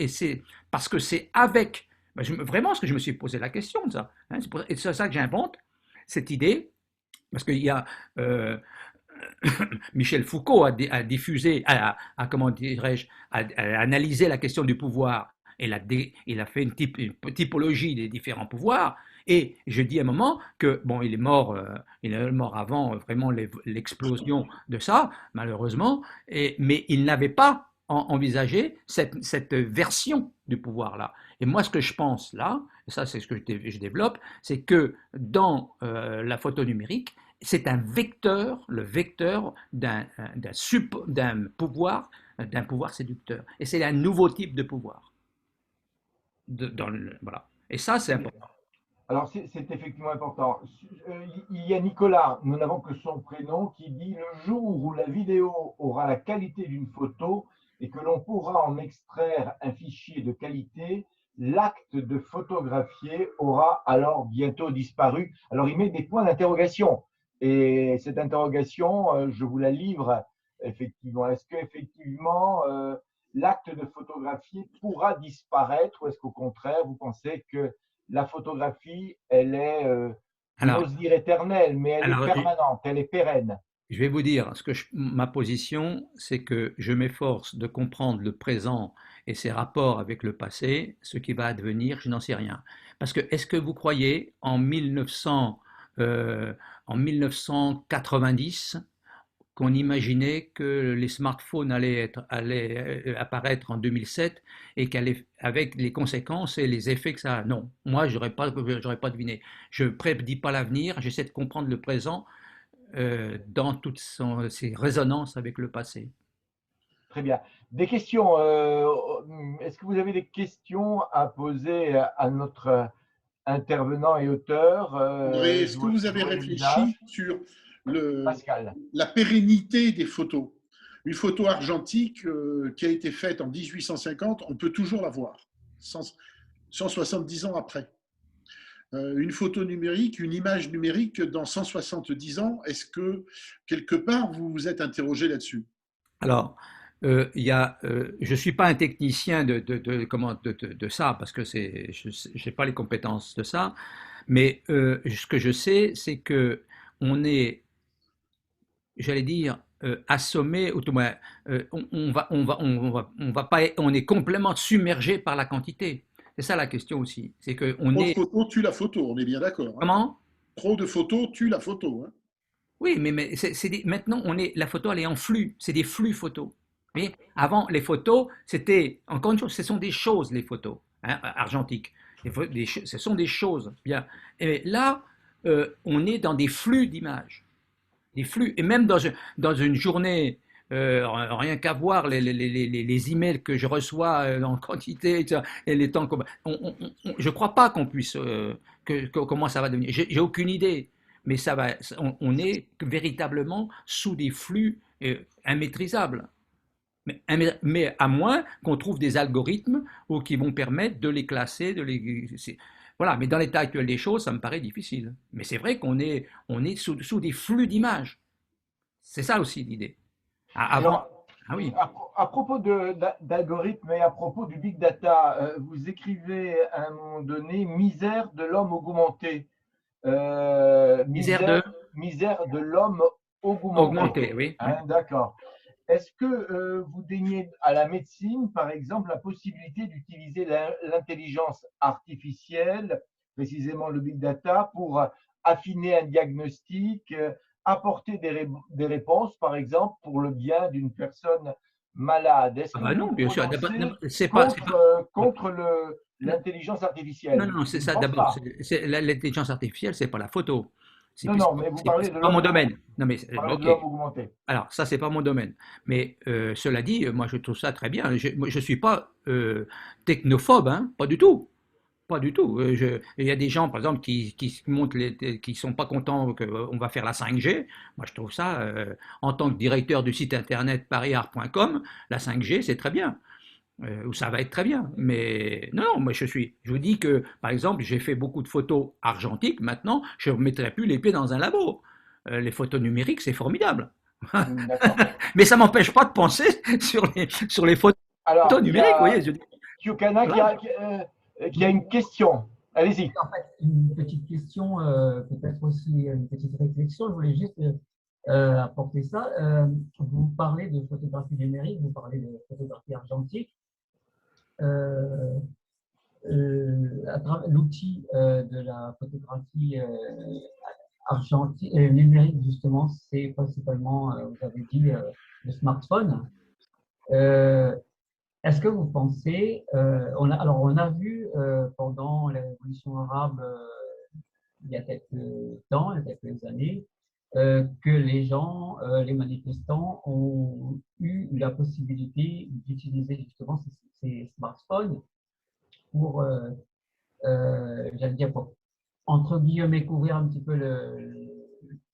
c'est parce que c'est avec, ben, vraiment, ce que je me suis posé la question de ça. Hein, et c'est ça que j'invente cette idée, parce qu'il y a Michel Foucault a diffusé, comment dirais-je, a analysé la question du pouvoir. Il a fait une typologie des différents pouvoirs. Et je dis à un moment que, bon, il est mort avant vraiment l'explosion de ça, malheureusement, mais il n'avait pas envisagé cette version du pouvoir-là. Et moi, ce que je pense là, et ça c'est ce que je développe, c'est que dans la photo numérique, c'est le vecteur d'un pouvoir séducteur. Et c'est un nouveau type de pouvoir. Voilà. Et ça, c'est important. Alors, c'est effectivement important. Il y a Nicolas, nous n'avons que son prénom, qui dit: le jour où la vidéo aura la qualité d'une photo et que l'on pourra en extraire un fichier de qualité, l'acte de photographier aura alors bientôt disparu. Alors, il met des points d'interrogation. Et cette interrogation, je vous la livre, effectivement. Est-ce qu'effectivement, l'acte de photographier pourra disparaître, ou est-ce qu'au contraire, vous pensez que la photographie, elle est, j'ose dire éternelle, mais elle est permanente, elle est pérenne? Je vais vous dire, ma position, c'est que je m'efforce de comprendre le présent et ses rapports avec le passé. Ce qui va advenir, je n'en sais rien. Parce que, est-ce que vous croyez, en 1990, qu'on imaginait que les smartphones allaient apparaître en 2007 et avec les conséquences et les effets que ça a? Non, moi, j'aurais pas deviné. Je ne prédis pas l'avenir, j'essaie de comprendre le présent dans toutes ses résonances avec le passé. Très bien. Des questions. Est-ce que vous avez des questions à poser à notre intervenant et auteur? Est-ce que vous avez réfléchi sur Pascal. la pérennité des photos? Une photo argentique qui a été faite en 1850, on peut toujours la voir, 170 ans après. Une photo numérique, une image numérique dans 170 ans, est-ce que quelque part vous vous êtes interrogé là-dessus? Alors, je ne suis pas un technicien de ça, parce que je n'ai pas les compétences de ça, mais ce que je sais, c'est que on est, j'allais dire, assommé, ou tout moins, on est complètement submergé par la quantité. C'est ça la question aussi. C'est que Trop de photos tue la photo, on est bien d'accord. Hein? Comment? Trop de photos tue la photo. Hein? Oui, mais maintenant, la photo, elle est en flux. C'est des flux photos. Mais avant, les photos, c'était, encore une chose, ce sont des choses, les photos, hein, argentiques. Ce sont des choses. Bien. Et là, on est dans des flux d'images. Des flux. Et même dans une journée, rien qu'à voir les emails que je reçois en quantité, et les temps. Je ne crois pas qu'on puisse. Comment ça va devenir. J'ai aucune idée. Mais on est véritablement sous des flux immaîtrisables. Mais à moins qu'on trouve des algorithmes qui vont permettre de les classer, voilà. Mais dans l'état actuel des choses, ça me paraît difficile. Mais c'est vrai qu'on est sous des flux d'images. C'est ça aussi l'idée. Alors, oui. À propos d'algorithmes et à propos du big data, vous écrivez à un moment donné: misère de l'homme augmenté. Misère de l'homme augmenté. Oui. Hein, d'accord. Est-ce que vous daignez à la médecine, par exemple, la possibilité d'utiliser l'intelligence artificielle, précisément le big data, pour affiner un diagnostic, apporter des réponses, par exemple, pour le bien d'une personne malade? Est-ce que non, bien sûr. C'est contre l'intelligence artificielle? Non, c'est ça d'abord. L'intelligence artificielle, c'est pas la photo. Non, mais vous parlez de l'homme. Pas mon domaine. Non, mais l'homme augmenté. Alors, ça, c'est pas mon domaine. Mais cela dit, moi, je trouve ça très bien. Je suis pas technophobe, hein, pas du tout. Pas du tout. Il y a des gens, par exemple, qui sont pas contents qu'on va faire la 5G. Moi, je trouve ça, en tant que directeur du site internet parisart.com, la 5G, c'est très bien. Ou ça va être très bien. Mais non, non, moi, je vous dis que, par exemple, j'ai fait beaucoup de photos argentiques. Maintenant, je ne remettrai plus les pieds dans un labo. Les photos numériques, c'est formidable. D'accord. Mais ça m'empêche pas de penser sur les photos Alors, il y numériques, vous a voyez. Kyokana Voilà. qui a une question. Allez-y. En fait, une petite question, peut-être aussi une petite réflexion. Je voulais juste apporter ça. Vous parlez de photographie numérique, vous parlez de photographie argentique. À travers l'outil de la photographie argentique, numérique, justement, c'est principalement, vous avez dit, le smartphone. Est-ce que vous pensez, alors on a vu pendant la révolution arabe il y a quelques temps, il y a quelques années, que les gens, les manifestants ont eu la possibilité d'utiliser justement ces smartphones pour, j'allais dire, pour, entre guillemets, couvrir un petit peu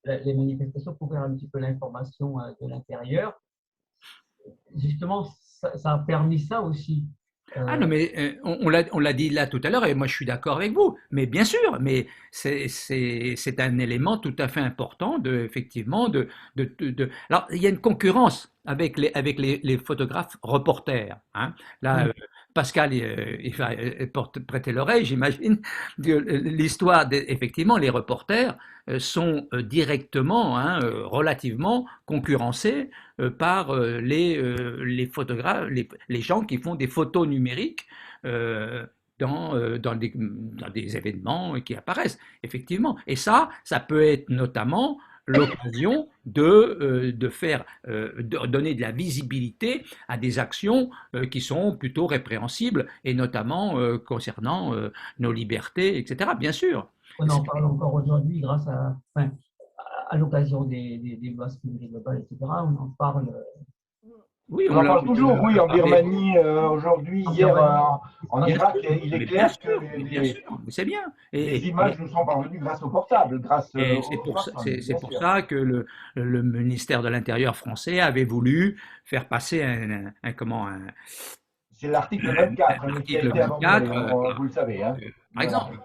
les manifestations, couvrir un petit peu l'information de l'intérieur. Justement, ça a permis ça aussi. Ah non, mais on l'a dit là tout à l'heure, et moi je suis d'accord avec vous, mais bien sûr, mais c'est un élément tout à fait important effectivement, Alors, il y a une concurrence avec les photographes reporters, hein. Là, Oui. Pascal, il va prêter l'oreille, j'imagine, l'histoire, effectivement, les reporters sont directement, hein, relativement concurrencés par les photographes, les gens qui font des photos numériques dans des événements qui apparaissent, effectivement. Et ça peut être notamment l'occasion de donner de la visibilité à des actions qui sont plutôt répréhensibles, et notamment concernant nos libertés, etc. Bien sûr. On en parle encore aujourd'hui grâce enfin, à l'occasion des lois sécurité globale, etc. On en parle. Oui, On en parle toujours, oui, en parlé. Birmanie, aujourd'hui, En hier, Birmanie. en Irak, il est Mais bien clair que sûr, mais bien sûr, mais c'est bien. les images nous sont parvenues grâce au portable, grâce Et au smartphone, c'est bien pour sûr. ça que le ministère de l'Intérieur français avait voulu faire passer C'est l'article 24 qui a l'article été amendé, 24, vous le savez. Hein. par Voilà. exemple.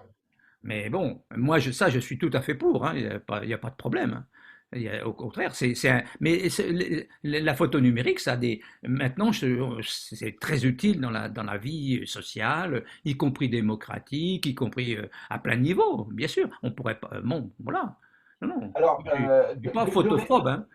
Mais bon, moi, je suis tout à fait pour, hein, il y a pas de problème. Au contraire, mais la photo numérique, maintenant, c'est très utile dans la vie sociale, y compris démocratique, y compris à plein niveau, bien sûr. On pourrait pas, bon, voilà. Non, non, Alors, je suis pas photophobe, hein.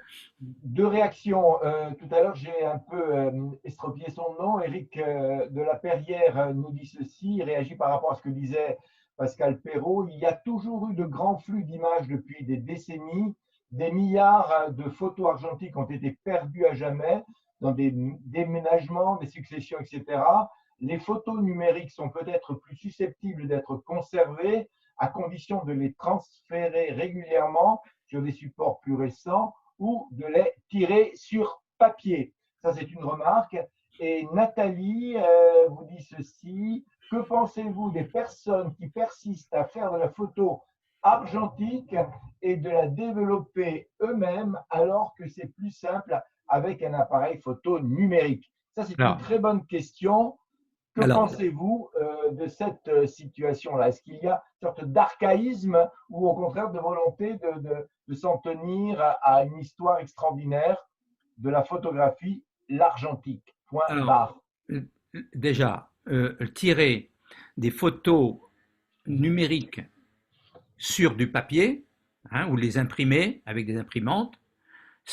deux réactions. Tout à l'heure, j'ai un peu estropié son nom. Éric de la Perrière nous dit ceci, il réagit par rapport à ce que disait Pascal Perrault. Il y a toujours eu de grands flux d'images depuis des décennies. Des milliards de photos argentiques ont été perdues à jamais dans des déménagements, des successions, etc. Les photos numériques sont peut-être plus susceptibles d'être conservées à condition de les transférer régulièrement sur des supports plus récents ou de les tirer sur papier. Ça, c'est une remarque. Et Nathalie vous dit ceci. Que pensez-vous des personnes qui persistent à faire de la photo argentique et de la développer eux-mêmes alors que c'est plus simple avec un appareil photo numérique? Ça, c'est une très bonne question. Que pensez-vous de cette situation-là? Est-ce qu'il y a une sorte d'archaïsme ou au contraire de volonté de s'en tenir à une histoire extraordinaire de la photographie, l'argentique? Point barre. Déjà, tirer des photos numériques sur du papier, hein, ou les imprimer avec des imprimantes,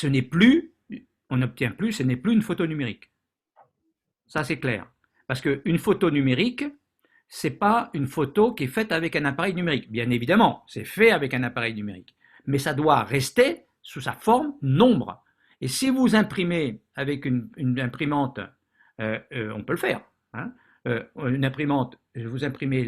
on n'obtient plus, ce n'est plus une photo numérique. Ça, c'est clair. Parce qu'une photo numérique, c'est pas une photo qui est faite avec un appareil numérique. Bien évidemment, c'est fait avec un appareil numérique. Mais ça doit rester sous sa forme nombre. Et si vous imprimez avec une imprimante, on peut le faire, hein, une imprimante, vous imprimez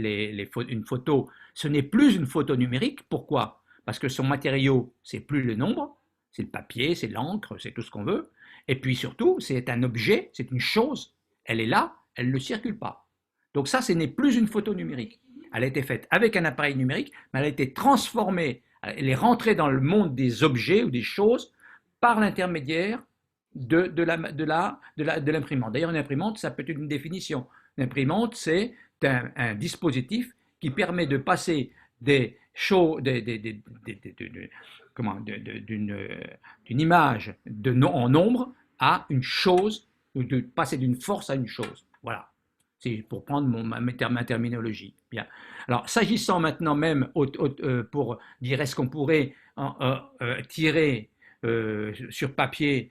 une photo, ce n'est plus une photo numérique. Pourquoi? Parce que son matériau, c'est plus le nombre, c'est le papier, c'est l'encre, c'est tout ce qu'on veut. Et puis surtout, c'est un objet, c'est une chose. Elle est là, elle ne circule pas. Donc ça, ce n'est plus une photo numérique. elle a été faite avec un appareil numérique, mais elle a été transformée, elle est rentrée dans le monde des objets ou des choses par l'intermédiaire de l'imprimante. D'ailleurs, une imprimante, ça peut être une définition. Une imprimante, c'est un dispositif qui permet de passer des choses, d'une image en nombre à une chose, ou de passer d'une force à une chose. Voilà. C'est pour prendre ma terminologie. Bien. Alors, s'agissant maintenant même, pour dire est-ce qu'on pourrait tirer sur papier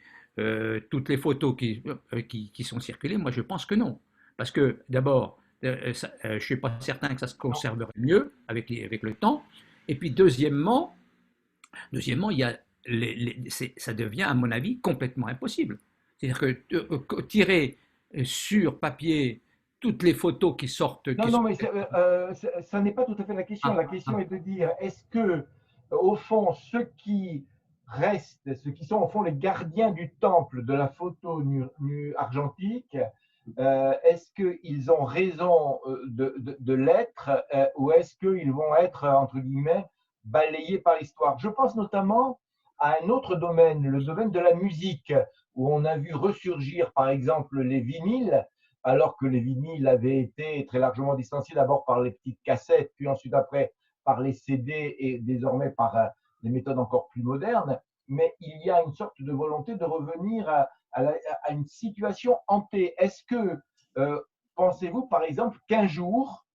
toutes les photos qui sont circulées, moi je pense que non. Parce que d'abord, je ne suis pas certain que ça se conserverait mieux avec le temps. Et puis deuxièmement, il y a ça devient à mon avis complètement impossible. C'est-à-dire que tirer sur papier toutes les photos qui sortent. Non, mais ça n'est pas tout à fait la question. La question est de dire, est-ce que, au fond, ceux qui restent, ceux qui sont au fond les gardiens du temple de la photo argentique, est-ce qu'ils ont raison de l'être ou est-ce qu'ils vont être, entre guillemets, balayés par l'histoire? Je pense notamment à un autre domaine, le domaine de la musique, où on a vu ressurgir, par exemple, les vinyles, alors que les vinyles avaient été très largement distanciés d'abord par les petites cassettes, puis ensuite après par les CD et désormais par des méthodes encore plus modernes. Mais il y a une sorte de volonté de revenir à une situation hantée. Est-ce que, pensez-vous par exemple qu'un jour,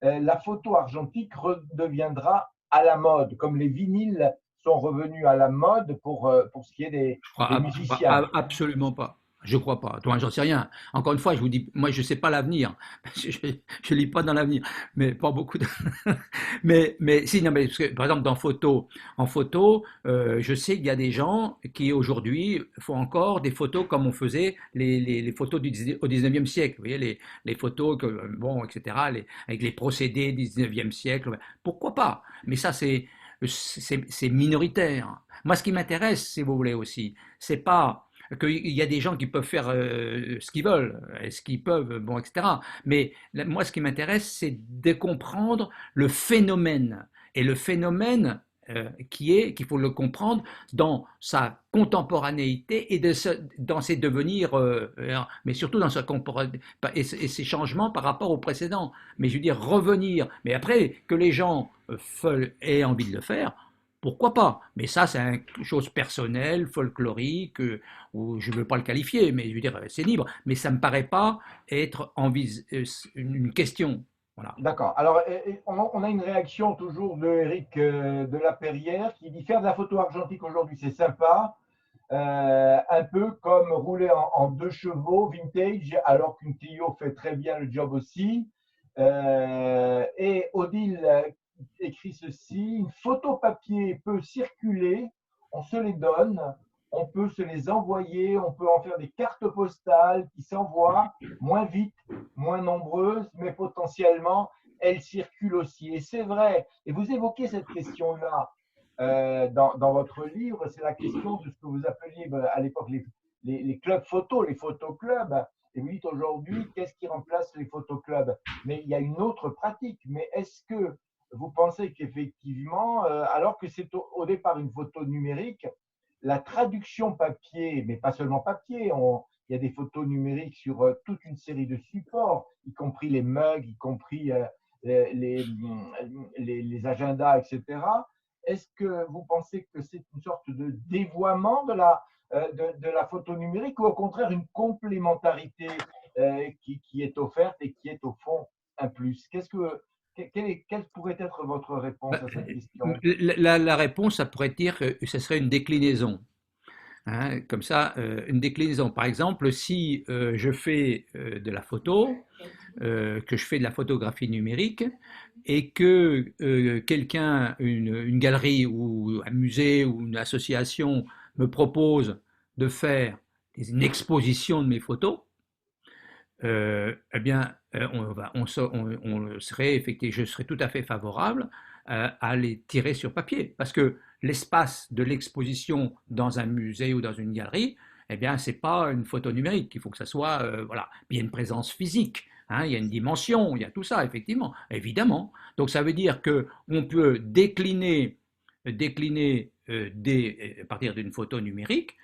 la photo argentique redeviendra à la mode, comme les vinyles sont revenus à la mode pour ce qui est des musiciens? Absolument pas. Je ne crois pas. Toi, j'en sais rien. Encore une fois, je vous dis, moi, je ne sais pas l'avenir. Je ne lis pas dans l'avenir, mais pas beaucoup. Mais si, non, mais parce que, par exemple, en photo, je sais qu'il y a des gens qui aujourd'hui font encore des photos comme on faisait les photos au 19e siècle. Vous voyez, les photos, bon, etc., avec les procédés du 19e siècle. Pourquoi pas? Mais ça, c'est minoritaire. Moi, ce qui m'intéresse, si vous voulez aussi, c'est pas qu'il y a des gens qui peuvent faire ce qu'ils veulent, ce qu'ils peuvent, bon, etc. Mais moi, ce qui m'intéresse, c'est de comprendre le phénomène. Et le phénomène qu'il faut le comprendre dans sa contemporanéité et dans ses devenirs, mais surtout dans et ses changements par rapport au précédent. Mais je veux dire, revenir. Mais après, que les gens aient envie de le faire, pourquoi pas? Mais ça, c'est une chose personnelle, folklorique, ou je ne veux pas le qualifier, mais je veux dire, c'est libre. Mais ça ne me paraît pas être une question. Voilà. D'accord. Alors, on a une réaction toujours de Éric de la Perrière qui dit faire de la photo argentique aujourd'hui, c'est sympa, un peu comme rouler en deux chevaux vintage, alors qu'une Clio fait très bien le job aussi. Et Odile écrit ceci: une photo papier peut circuler, on se les donne, on peut se les envoyer, on peut en faire des cartes postales qui s'envoient moins vite, moins nombreuses, mais potentiellement elles circulent aussi. Et c'est vrai, et vous évoquez cette question-là dans votre livre, c'est la question de ce que vous appeliez à l'époque les clubs photos, les photoclubs. Et vous dites aujourd'hui, qu'est-ce qui remplace les photoclubs? Mais il y a une autre pratique. Mais est-ce que vous pensez qu'effectivement, alors que c'est au départ une photo numérique, la traduction papier, mais pas seulement papier, il y a des photos numériques sur toute une série de supports, y compris les mugs, y compris les agendas, etc. Est-ce que vous pensez que c'est une sorte de dévoiement de la photo numérique ou au contraire une complémentarité qui est offerte et qui est au fond un plus? Quelle pourrait être votre réponse à cette question? La réponse, ça pourrait dire que ce serait une déclinaison. Hein, comme ça, une déclinaison. Par exemple, si je fais de la photo, que je fais de la photographie numérique et que quelqu'un, une galerie ou un musée ou une association me propose de faire une exposition de mes photos, eh bien, je serais tout à fait favorable à les tirer sur papier, parce que l'espace de l'exposition dans un musée ou dans une galerie, eh bien, c'est pas une photo numérique. Il faut que ça soit, voilà, il y a une présence physique hein, il y a une dimension, il y a tout ça, effectivement, évidemment. Donc ça veut dire qu'on peut décliner, à partir d'une photo numérique,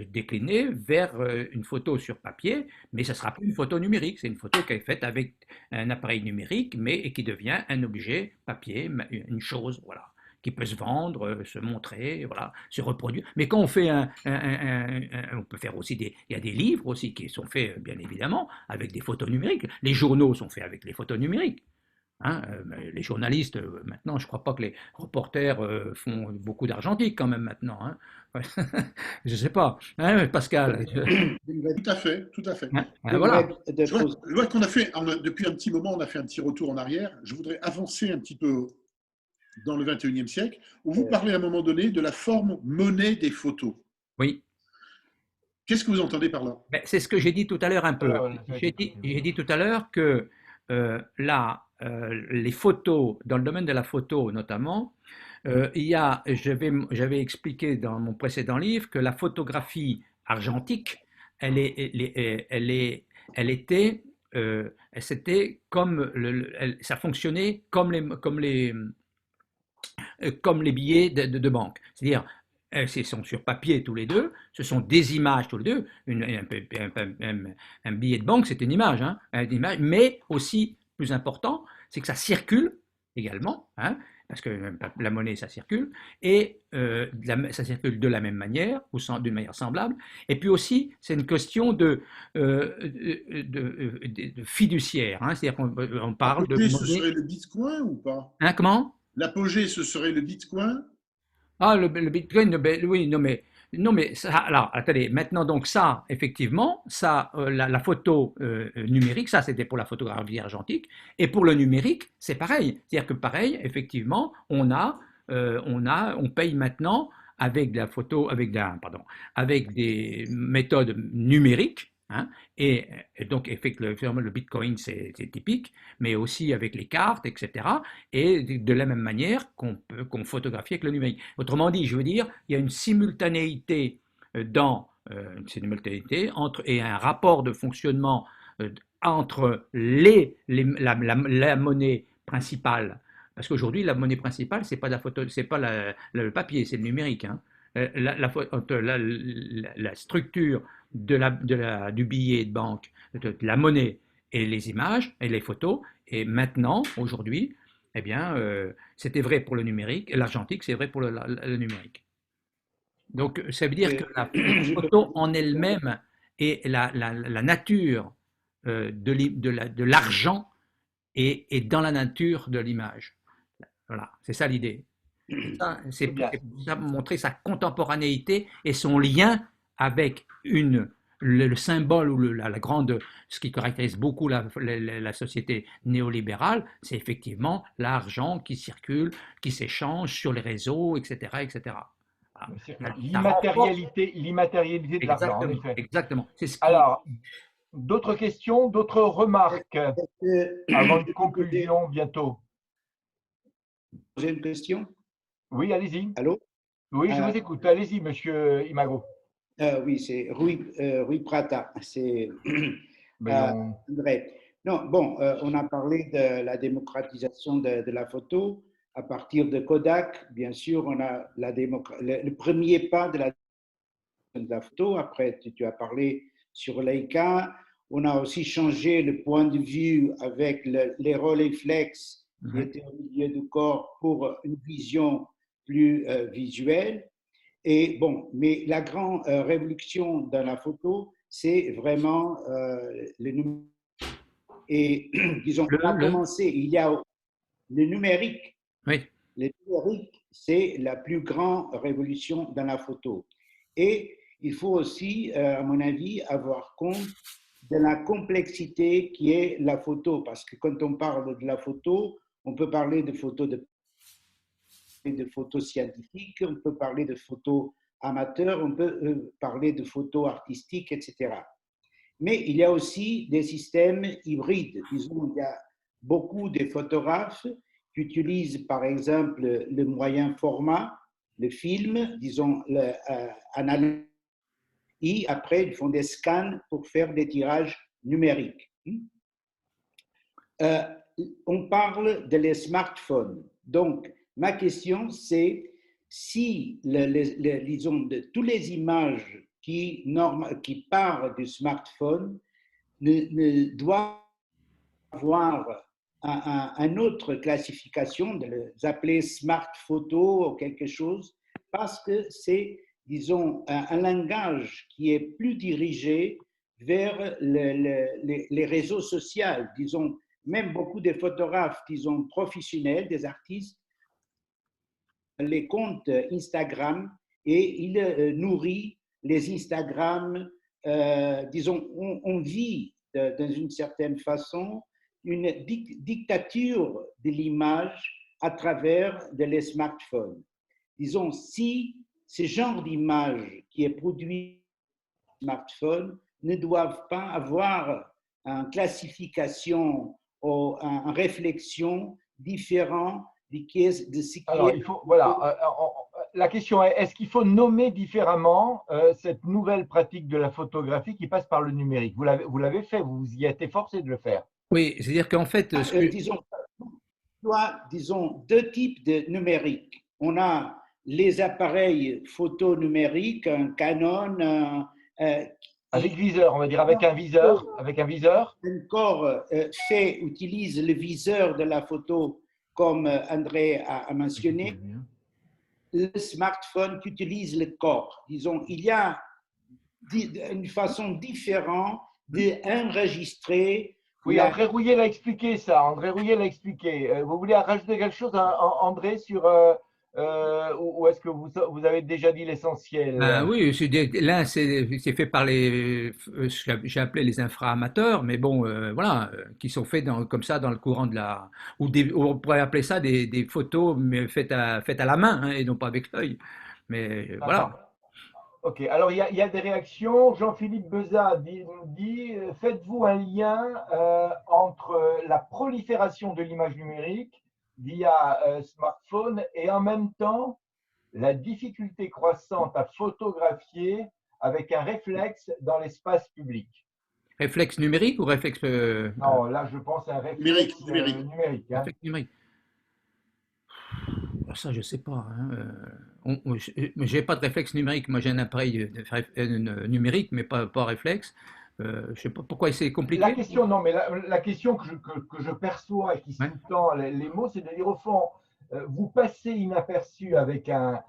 décliner vers une photo sur papier, mais ça ne sera plus une photo numérique, c'est une photo qui est faite avec un appareil numérique, mais et qui devient un objet papier, une chose, voilà, qui peut se vendre, se montrer, voilà, se reproduire. Mais quand on fait on peut faire aussi il y a des livres aussi qui sont faits, bien évidemment, avec des photos numériques. Les journaux sont faits avec les photos numériques. Hein, les journalistes, maintenant, je ne crois pas que les reporters font beaucoup d'argentique quand même maintenant. Hein. Je ne sais pas. Hein, Pascal. Tout à fait, tout à fait. Hein, voilà. Je vois qu'on a fait, depuis un petit moment, on a fait un petit retour en arrière. Je voudrais avancer un petit peu dans le 21e siècle, où vous parlez à un moment donné de la forme monnaie des photos. Oui. Qu'est-ce que vous entendez par là? Ben, c'est ce que j'ai dit tout à l'heure un peu. J'ai dit tout à l'heure que les photos, dans le domaine de la photo notamment, j'avais expliqué dans mon précédent livre que la photographie argentique, c'était comme ça fonctionnait comme les billets de banque. C'est-à-dire, ils sont sur papier tous les deux, ce sont des images tous les deux. Un billet de banque, c'est une image, hein, mais aussi, plus important, c'est que ça circule également, hein, parce que la monnaie, ça circule, et ça circule de la même manière, ou d'une manière semblable. Et puis aussi, c'est une question de fiduciaire, hein, c'est-à-dire qu'on parle de monnaie. Ce serait le Bitcoin ou pas? Hein, comment? L'apogée, ce serait le Bitcoin? Ah, le Bitcoin, oui, non, mais ça, alors, attendez, maintenant, donc ça, effectivement, ça, la photo numérique, ça, c'était pour la photographie argentique, et pour le numérique, c'est pareil. C'est-à-dire que pareil, effectivement, on paye maintenant avec de la photo, avec des méthodes numériques, hein, et donc, effectivement, le Bitcoin, c'est typique, mais aussi avec les cartes, etc. Et de la même manière qu'on photographie avec le numérique. Autrement dit, je veux dire, il y a une simultanéité et un rapport de fonctionnement entre la monnaie principale. Parce qu'aujourd'hui, la monnaie principale, c'est pas la photo, c'est pas le papier, c'est le numérique. Hein. La structure du billet de banque, de la monnaie et les images et les photos, et maintenant, aujourd'hui, eh bien, c'était vrai pour le numérique, et l'argentique, c'est vrai pour le numérique. Donc, ça veut dire que la photo en elle-même et la nature de l'argent est dans la nature de l'image. Voilà, c'est ça l'idée. C'est pour montrer sa contemporanéité et son lien avec le symbole ou ce qui caractérise beaucoup la société néolibérale, c'est effectivement l'argent qui circule, qui s'échange sur les réseaux, etc., etc. L'immatérialité de l'argent, en effet. Exactement. Alors, d'autres questions, d'autres remarques avant une conclusion bientôt? J'ai une question. Oui, allez-y. Allô? Oui, je vous écoute. Allez-y, monsieur Imago. Oui, c'est Rui Prata. C'est on... André. Non, bon, on a parlé de la démocratisation de la photo. À partir de Kodak, bien sûr, on a le premier pas de la photo. Après, tu as parlé sur Leica. On a aussi changé le point de vue avec les Rolleiflex qui étaient au milieu du corps pour une vision plus visuelle. Et bon, mais la grande révolution dans la photo, c'est vraiment le numérique. Et disons, on a commencé, il y a le numérique. Oui. Le numérique, c'est la plus grande révolution dans la photo. Et il faut aussi, à mon avis, avoir compte de la complexité qui est la photo. Parce que quand on parle de la photo, on peut parler de photos scientifiques, on peut parler de photos amateurs, on peut parler de photos artistiques, etc. Mais il y a aussi des systèmes hybrides. Disons, il y a beaucoup de photographes qui utilisent par exemple le moyen format, le film, disons, analogique, et après ils font des scans pour faire des tirages numériques. Euh, on parle de les smartphones. Donc, ma question, c'est si, disons, de toutes les images qui partent du smartphone ne doivent avoir une autre classification, de les appeler smart photo ou quelque chose, parce que c'est, disons, un langage qui est plus dirigé vers les réseaux sociaux. Disons, même beaucoup de photographes, disons, professionnels, des artistes, les comptes Instagram et il nourrit les Instagram. Disons, on vit dans une certaine façon une dictature de l'image à travers les smartphones. Disons, si ce genre d'image qui est produit sur smartphone ne doivent pas avoir une classification ou une réflexion différente de ce qui Alors, est… il faut, voilà, la question est-ce qu'il faut nommer différemment cette nouvelle pratique de la photographie qui passe par le numérique? Vous l'avez fait, vous y êtes efforcé de le faire. Oui, c'est-à-dire qu'en fait, disons, deux types de numérique. On a les appareils photo numériques, un Canon, avec viseur, on va dire, avec un viseur. Encore utilise le viseur de la photo, comme André a mentionné. Le smartphone qui utilise le corps. Disons, il y a une façon différente d'enregistrer. Oui, André Rouillet l'a expliqué ça. André Rouillet l'a expliqué. Vous voulez rajouter quelque chose, André, sur ou est-ce que vous avez déjà dit l'essentiel? oui, l'un c'est fait par j'ai appelé les infra-amateurs, mais bon, voilà, qui sont faits comme ça dans le courant de la, ou on pourrait appeler ça des photos mais faites à la main, hein, et non pas avec l'œil. Mais voilà. Ok, alors il y a des réactions. Jean-Philippe Bezat nous dit faites-vous un lien entre la prolifération de l'image numérique via smartphone et en même temps la difficulté croissante à photographier avec un réflexe dans l'espace public? Réflexe numérique ou réflexe Non, là je pense à un réflexe numérique. Hein. Réflexe numérique. Ça, je sais pas. Hein. J'ai pas de réflexe numérique. Moi, j'ai un appareil numérique, mais pas réflexe. Je sais pas pourquoi c'est compliqué. La question, non, mais la question que je perçois et qui sous-tend les mots, c'est de dire au fond, vous passez inaperçu avec un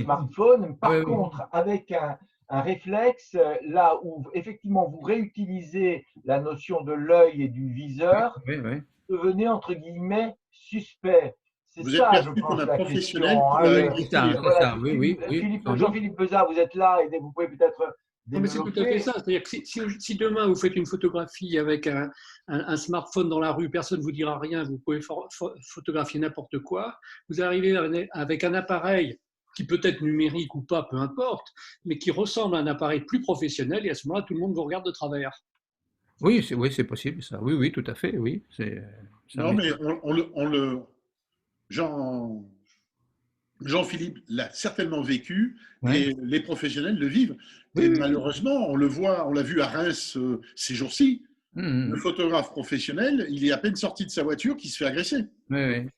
smartphone, par contre, avec un réflexe, là où effectivement vous réutilisez la notion de l'œil et du viseur, devenez entre guillemets suspect. C'est ça, je pense, la question. Jean-Philippe Bezat, vous êtes là et vous pouvez peut-être mais c'est tout à fait ça. C'est-à-dire que si demain vous faites une photographie avec un smartphone dans la rue, personne ne vous dira rien, vous pouvez photographier n'importe quoi. Vous arrivez avec un appareil qui peut être numérique ou pas, peu importe, mais qui ressemble à un appareil plus professionnel, et à ce moment-là, tout le monde vous regarde de travers. Oui, c'est possible ça. Oui, tout à fait. Oui, non, mais Jean-Philippe l'a certainement vécu et les professionnels le vivent. Et malheureusement, on l'a vu à Reims ces jours-ci. Le photographe professionnel, il est à peine sorti de sa voiture qu'il se fait agresser. Oui,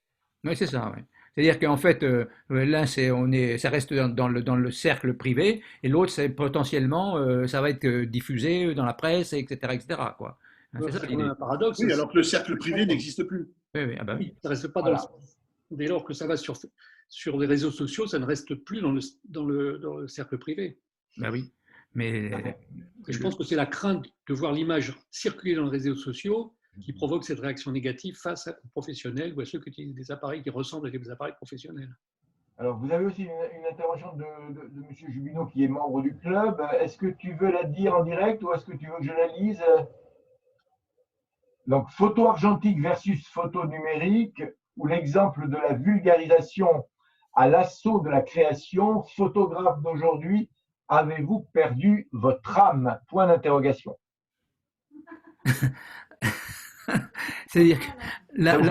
c'est ça. Oui. C'est-à-dire qu'en fait, l'un, ça reste dans le cercle privé, et l'autre, c'est potentiellement, ça va être diffusé dans la presse, etc., quoi. C'est ça un paradoxe. Oui, alors que le cercle privé n'existe plus. Oui, ah bah oui. Ça ne reste pas dès lors que ça va sur les réseaux sociaux, ça ne reste plus dans le cercle privé. Ben oui, mais… Et je pense que c'est la crainte de voir l'image circuler dans les réseaux sociaux qui provoque cette réaction négative face aux professionnels ou à ceux qui utilisent des appareils qui ressemblent à des appareils professionnels. Alors, vous avez aussi une intervention de M. Jubinot qui est membre du club. Est-ce que tu veux la dire en direct ou est-ce que tu veux que je la lise? Donc, photo argentique versus photo numérique, ou l'exemple de la vulgarisation à l'assaut de la création, photographe d'aujourd'hui, avez-vous perdu votre âme? Point d'interrogation. C'est-à-dire que l'âme,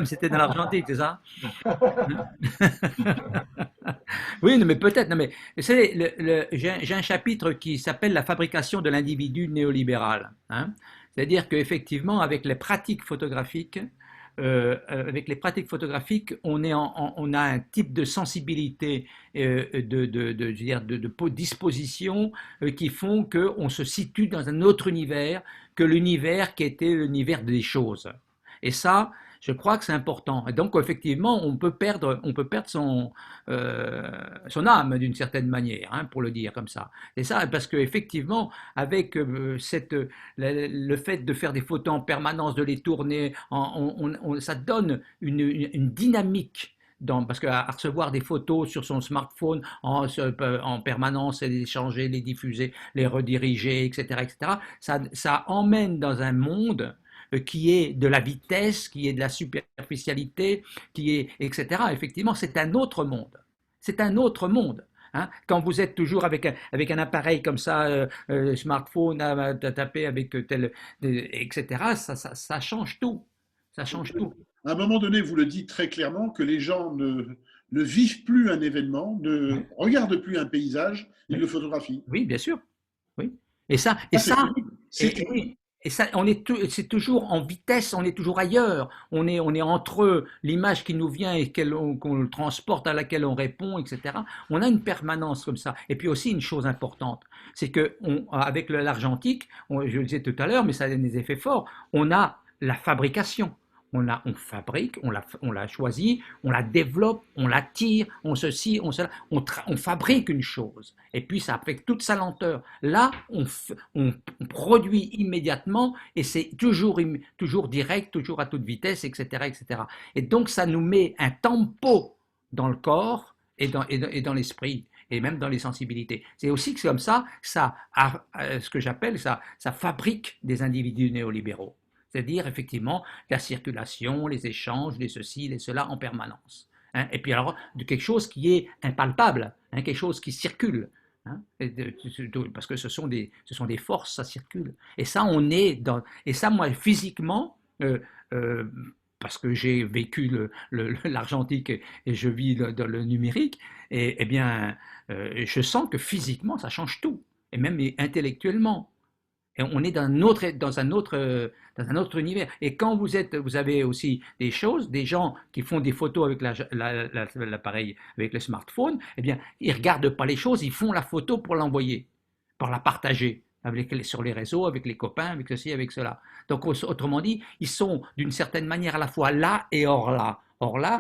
c'était dans l'argentique, c'est ça? Oui, mais peut-être. Mais j'ai un chapitre qui s'appelle La fabrication de l'individu néolibéral. Hein. C'est-à-dire qu'effectivement, avec les pratiques photographiques, on a un type de sensibilité, je veux dire, de disposition qui font qu'on se situe dans un autre univers que l'univers qui était l'univers des choses. Et ça, je crois que c'est important. Et donc, effectivement, on peut perdre son âme d'une certaine manière, hein, pour le dire comme ça. Et ça, parce qu'effectivement, avec le fait de faire des photos en permanence, de les tourner, ça donne une dynamique. Parce qu'à recevoir des photos sur son smartphone en permanence, et les échanger, les diffuser, les rediriger, etc., ça emmène dans un monde qui est de la vitesse, qui est de la superficialité, etc. Effectivement, c'est un autre monde. C'est un autre monde. Hein. Quand vous êtes toujours avec un appareil comme ça, smartphone, à taper avec etc., ça change tout. Ça change tout. À un moment donné, vous le dites très clairement, que les gens ne vivent plus un événement, ne regardent plus un paysage, ils le photographient. Oui, bien sûr. Oui. Et ça, c'est toujours en vitesse, on est toujours ailleurs. On est entre l'image qui nous vient et qu'on le transporte, à laquelle on répond, etc. On a une permanence comme ça. Et puis aussi une chose importante, c'est que avec l'argentique, je le disais tout à l'heure, mais ça a des effets forts. On a la fabrication. On fabrique, on la choisit, on la développe, on la tire, on fabrique une chose. Et puis ça avec toute sa lenteur. Là, on produit immédiatement et c'est toujours direct, toujours à toute vitesse, etc., etc. Et donc ça nous met un tempo dans le corps et dans l'esprit et même dans les sensibilités. C'est aussi que comme ça, ce que j'appelle ça fabrique des individus néolibéraux. C'est-à-dire effectivement la circulation, les échanges, les ceci, les cela en permanence. Hein. Et puis alors de quelque chose qui est impalpable, hein, quelque chose qui circule. Hein, parce que ce sont des forces, ça circule. Et ça, et ça, moi, physiquement, parce que j'ai vécu l'argentique et je vis dans le numérique, et bien, je sens que physiquement, ça change tout, et même intellectuellement. Et on est dans un autre univers. Et quand vous avez aussi des gens qui font des photos avec l'appareil, avec le smartphone, eh bien, ils regardent pas les choses, ils font la photo pour l'envoyer, pour la partager sur les réseaux, avec les copains, avec ceci, avec cela. Donc, autrement dit, ils sont d'une certaine manière à la fois là et hors là. Hors là,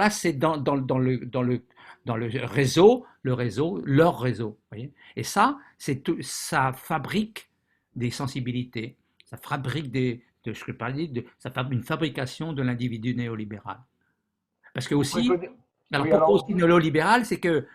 c'est dans le réseau, leur réseau. Voyez. Et ça fabrique des sensibilités, ça fabrique ça fabrique une fabrication de l'individu néolibéral. Parce que aussi, pourquoi aussi néolibéral, c'est que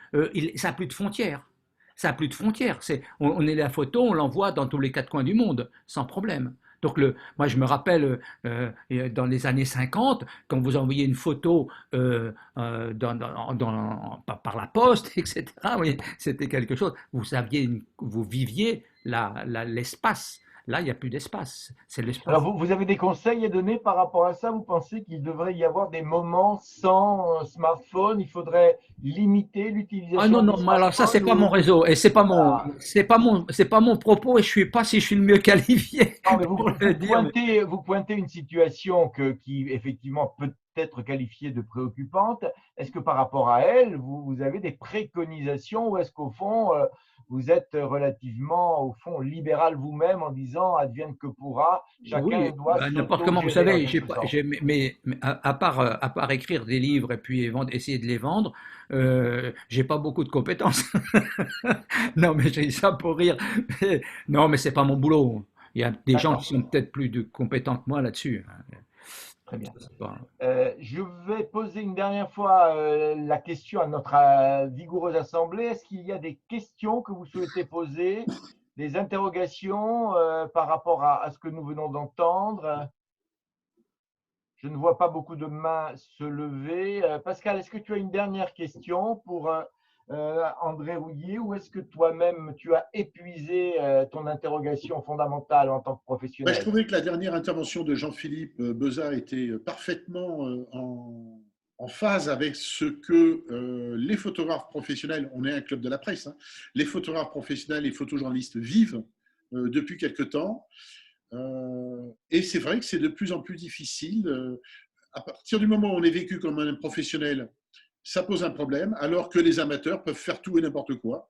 ça n'a plus de frontières. Ça n'a plus de frontières. On est la photo, on l'envoie dans tous les quatre coins du monde, sans problème. Donc, moi, je me rappelle, dans les années 50, quand vous envoyiez une photo par la poste, etc., oui, c'était quelque chose. Vous viviez l'espace. Là, il n'y a plus d'espace. C'est l'espace. Alors, vous avez des conseils à donner par rapport à ça? Vous pensez qu'il devrait y avoir des moments sans smartphone? Il faudrait limiter l'utilisation du smartphone? Non, alors ça, c'est pas mon réseau et c'est pas mon propos et je suis pas si je suis le mieux qualifié. Non, mais vous pointez une situation qui effectivement peut être qualifiée de préoccupante. Est-ce que par rapport à elle, vous avez des préconisations ou est-ce qu'au fond, vous êtes relativement, au fond, libéral vous-même en disant advienne que pourra, chacun doit n'importe comment, vous savez, mais à part écrire des livres et puis essayer de les vendre, j'ai pas beaucoup de compétences. Non, mais j'ai ça pour rire. Non, mais c'est pas mon boulot. Il y a des gens qui sont peut-être plus compétents que moi là-dessus. Très bien. Je vais poser une dernière fois la question à notre vigoureuse assemblée. Est-ce qu'il y a des questions que vous souhaitez poser, des interrogations par rapport à ce que nous venons d'entendre? Je ne vois pas beaucoup de mains se lever. Pascal, est-ce que tu as une dernière question pour André Rouillet, ou est-ce que toi-même tu as épuisé ton interrogation fondamentale en tant que professionnel? Je trouvais que la dernière intervention de Jean-Philippe Bezat était parfaitement en phase avec ce que les photographes professionnels, on est un club de la presse, hein, les photographes professionnels et photojournalistes vivent depuis quelque temps. Et c'est vrai que c'est de plus en plus difficile. À partir du moment où on est vécu comme un professionnel, ça pose un problème, alors que les amateurs peuvent faire tout et n'importe quoi.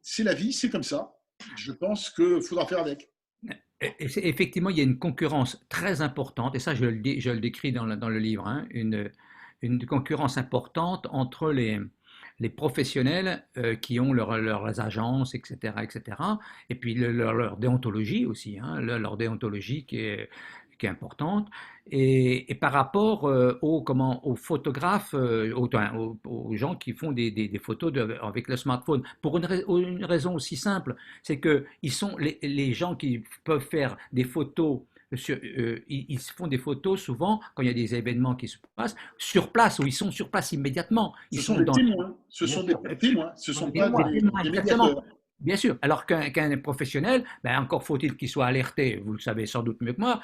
C'est la vie, c'est comme ça. Je pense qu'il faudra faire avec. Effectivement, il y a une concurrence très importante, et ça je le décris dans le livre, hein, une concurrence importante entre les professionnels qui ont leurs agences, etc., etc., et puis leur déontologie aussi, hein, leur déontologie qui est importante, et par rapport aux photographes, aux gens qui font des photos avec le smartphone, pour une raison aussi simple, c'est que ils sont les gens qui peuvent faire des photos ils font des photos souvent quand il y a des événements qui se passent sur place, où ils sont sur place immédiatement. Ils Ce sont sont des dans témoins. Ce sont des témoins. Ce ne sont pas des témoins, des exactement. médiateurs. Bien sûr. Alors qu'un professionnel, ben encore faut-il qu'il soit alerté. Vous le savez sans doute mieux que moi,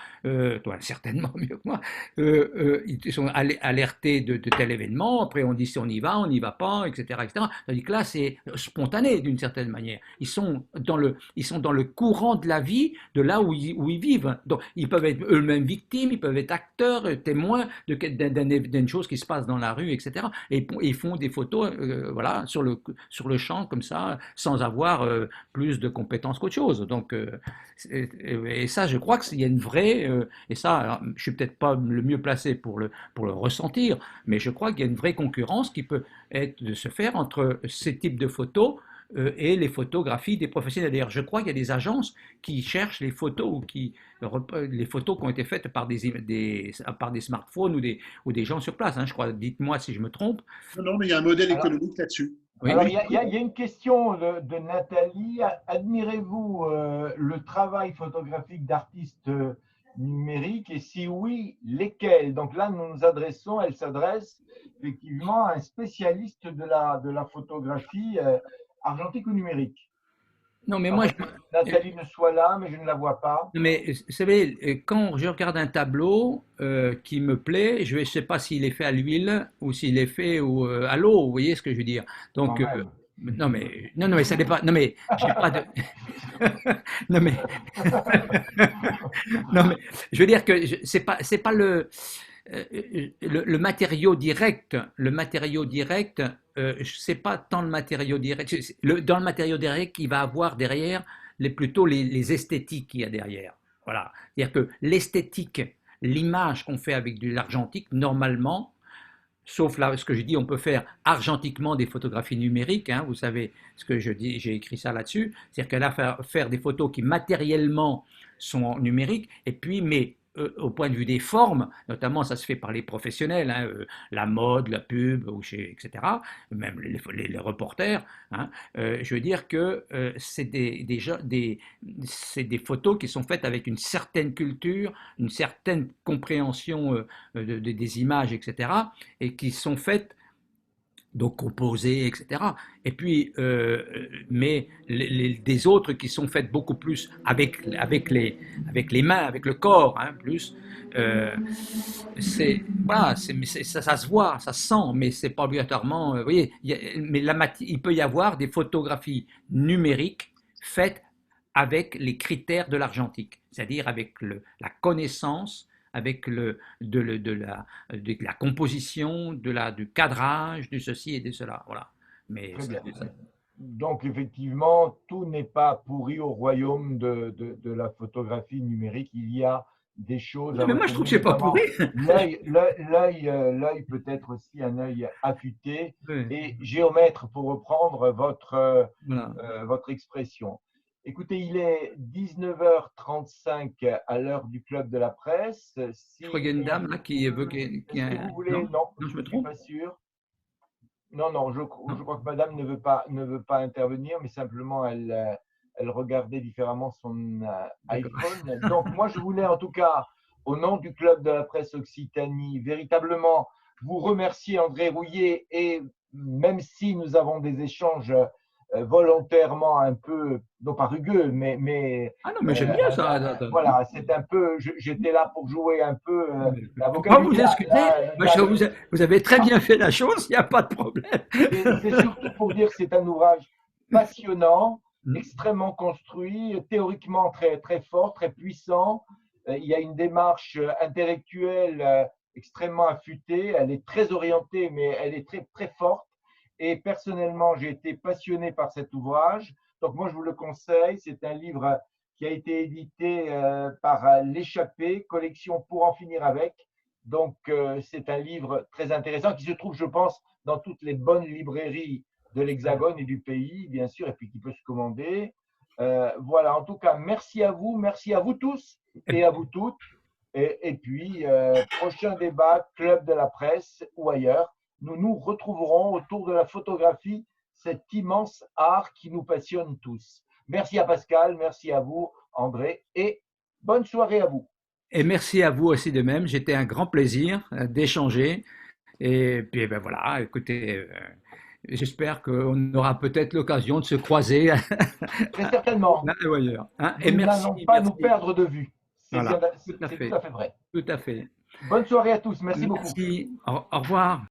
toi certainement mieux que moi. Ils sont alertés de tel événement. Après, on dit si on y va pas, etc., etc. Tandis que là, c'est spontané d'une certaine manière. Ils sont dans le courant de la vie, de là où ils vivent. Donc, ils peuvent être eux-mêmes victimes, ils peuvent être acteurs, témoins d'une chose qui se passe dans la rue, etc. Et ils font des photos, voilà, sur le champ comme ça, sans avoir plus de compétences qu'autre chose. Donc, et ça, je crois qu'il y a une vraie, et ça, alors, je suis peut-être pas le mieux placé pour le ressentir, mais je crois qu'il y a une vraie concurrence qui peut être de se faire entre ces types de photos et les photographies des professionnels. D'ailleurs, je crois qu'il y a des agences qui cherchent les photos les photos qui ont été faites par par des smartphones ou des gens sur place, hein, je crois. Dites-moi si je me trompe. Non, non, mais il y a un modèle Alors, économique là-dessus. Oui, alors, oui. il y a une question de Nathalie. Admirez-vous le travail photographique d'artistes numériques et si oui, lesquels? Donc là, elle s'adresse effectivement à un spécialiste de la photographie argentique ou numérique. Non, mais moi, Alors que Nathalie ne soit là, mais je ne la vois pas. mais vous savez, quand je regarde un tableau qui me plaît, je ne sais pas s'il est fait à l'huile ou s'il est fait à l'eau, vous voyez ce que je veux dire. Quand Donc, même. non, mais ça n'est pas, non, mais j'ai pas de, non, mais, non, mais, je veux dire que c'est pas le matériau direct, c'est pas tant le matériau direct, dans le matériau direct, il va avoir derrière plutôt les esthétiques qu'il y a derrière. Voilà. C'est-à-dire que l'esthétique, l'image qu'on fait avec de l'argentique, normalement, sauf là, ce que je dis, on peut faire argentiquement des photographies numériques, hein, vous savez ce que je dis, j'ai écrit ça là-dessus, c'est-à-dire qu'elle a faire des photos qui matériellement sont numériques, et puis, mais au point de vue des formes, notamment ça se fait par les professionnels, hein, la mode, la pub, etc., même les reporters, hein, je veux dire que c'est c'est des photos qui sont faites avec une certaine culture, une certaine compréhension des images, etc., et qui sont faites donc composées, etc. Et puis, mais des autres qui sont faites beaucoup plus avec les mains, avec le corps, hein, plus. Voilà, ça se voit, ça se sent, mais c'est pas obligatoirement. Vous voyez, mais il peut y avoir des photographies numériques faites avec les critères de l'argentique, c'est-à-dire avec la connaissance avec de la composition, du cadrage, de ceci et de cela. Voilà. Mais Très bien. Donc, effectivement, tout n'est pas pourri au royaume de la photographie numérique. Il y a des choses à mais moi, je trouve que retenir, c'est pas notamment pourri. l'œil peut être aussi un œil affûté Oui, et géomètre, pour reprendre voilà. votre expression. Écoutez, il est 19h35 à l'heure du Club de la Presse. Je crois qu'il y a une dame là qui veut Est-ce que vous voulez? Non, Non, non, je je me ne suis trompe. pas sûr. Non, je Non. crois que madame ne veut pas intervenir, mais simplement elle regardait différemment son D'accord. iPhone. Donc, moi, je voulais en tout cas, au nom du Club de la Presse Occitanie, véritablement vous remercier, André Rouillet, et même si nous avons des échanges volontairement un peu, non pas rugueux, mais Ah non, mais j'aime bien ça. Attends. voilà, c'est un peu, j'étais là pour jouer un peu l'avocat Pourquoi du vous diable. excusez? Vous avez très bien fait la chose, il n'y a pas de problème. C'est surtout pour dire que c'est un ouvrage passionnant extrêmement construit, théoriquement très, très fort, très puissant. Il y a une démarche intellectuelle extrêmement affûtée. Elle est très orientée, mais elle est très, très forte. Et personnellement, j'ai été passionné par cet ouvrage. Donc, moi, je vous le conseille. C'est un livre qui a été édité par L'Échappée, collection Pour en finir avec. Donc, c'est un livre très intéressant qui se trouve, je pense, dans toutes les bonnes librairies de l'Hexagone et du pays, bien sûr, et puis qui peut se commander. Voilà, en tout cas, merci à vous tous et à vous toutes. Et puis, prochain débat, Club de la presse ou ailleurs, nous nous retrouverons autour de la photographie, cet immense art qui nous passionne tous. Merci à Pascal, merci à vous, André, et bonne soirée à vous. Et merci à vous aussi de même. J'étais un grand plaisir d'échanger. Et puis, ben voilà, écoutez, j'espère qu'on aura peut-être l'occasion de se croiser Très certainement. là ou ailleurs. Hein. Et Nous merci. n'allons pas Merci. nous perdre de vue. C'est Voilà, bien- tout à c'est fait. tout à fait vrai. Tout à fait. Bonne soirée à tous. Merci beaucoup. Merci. Au revoir.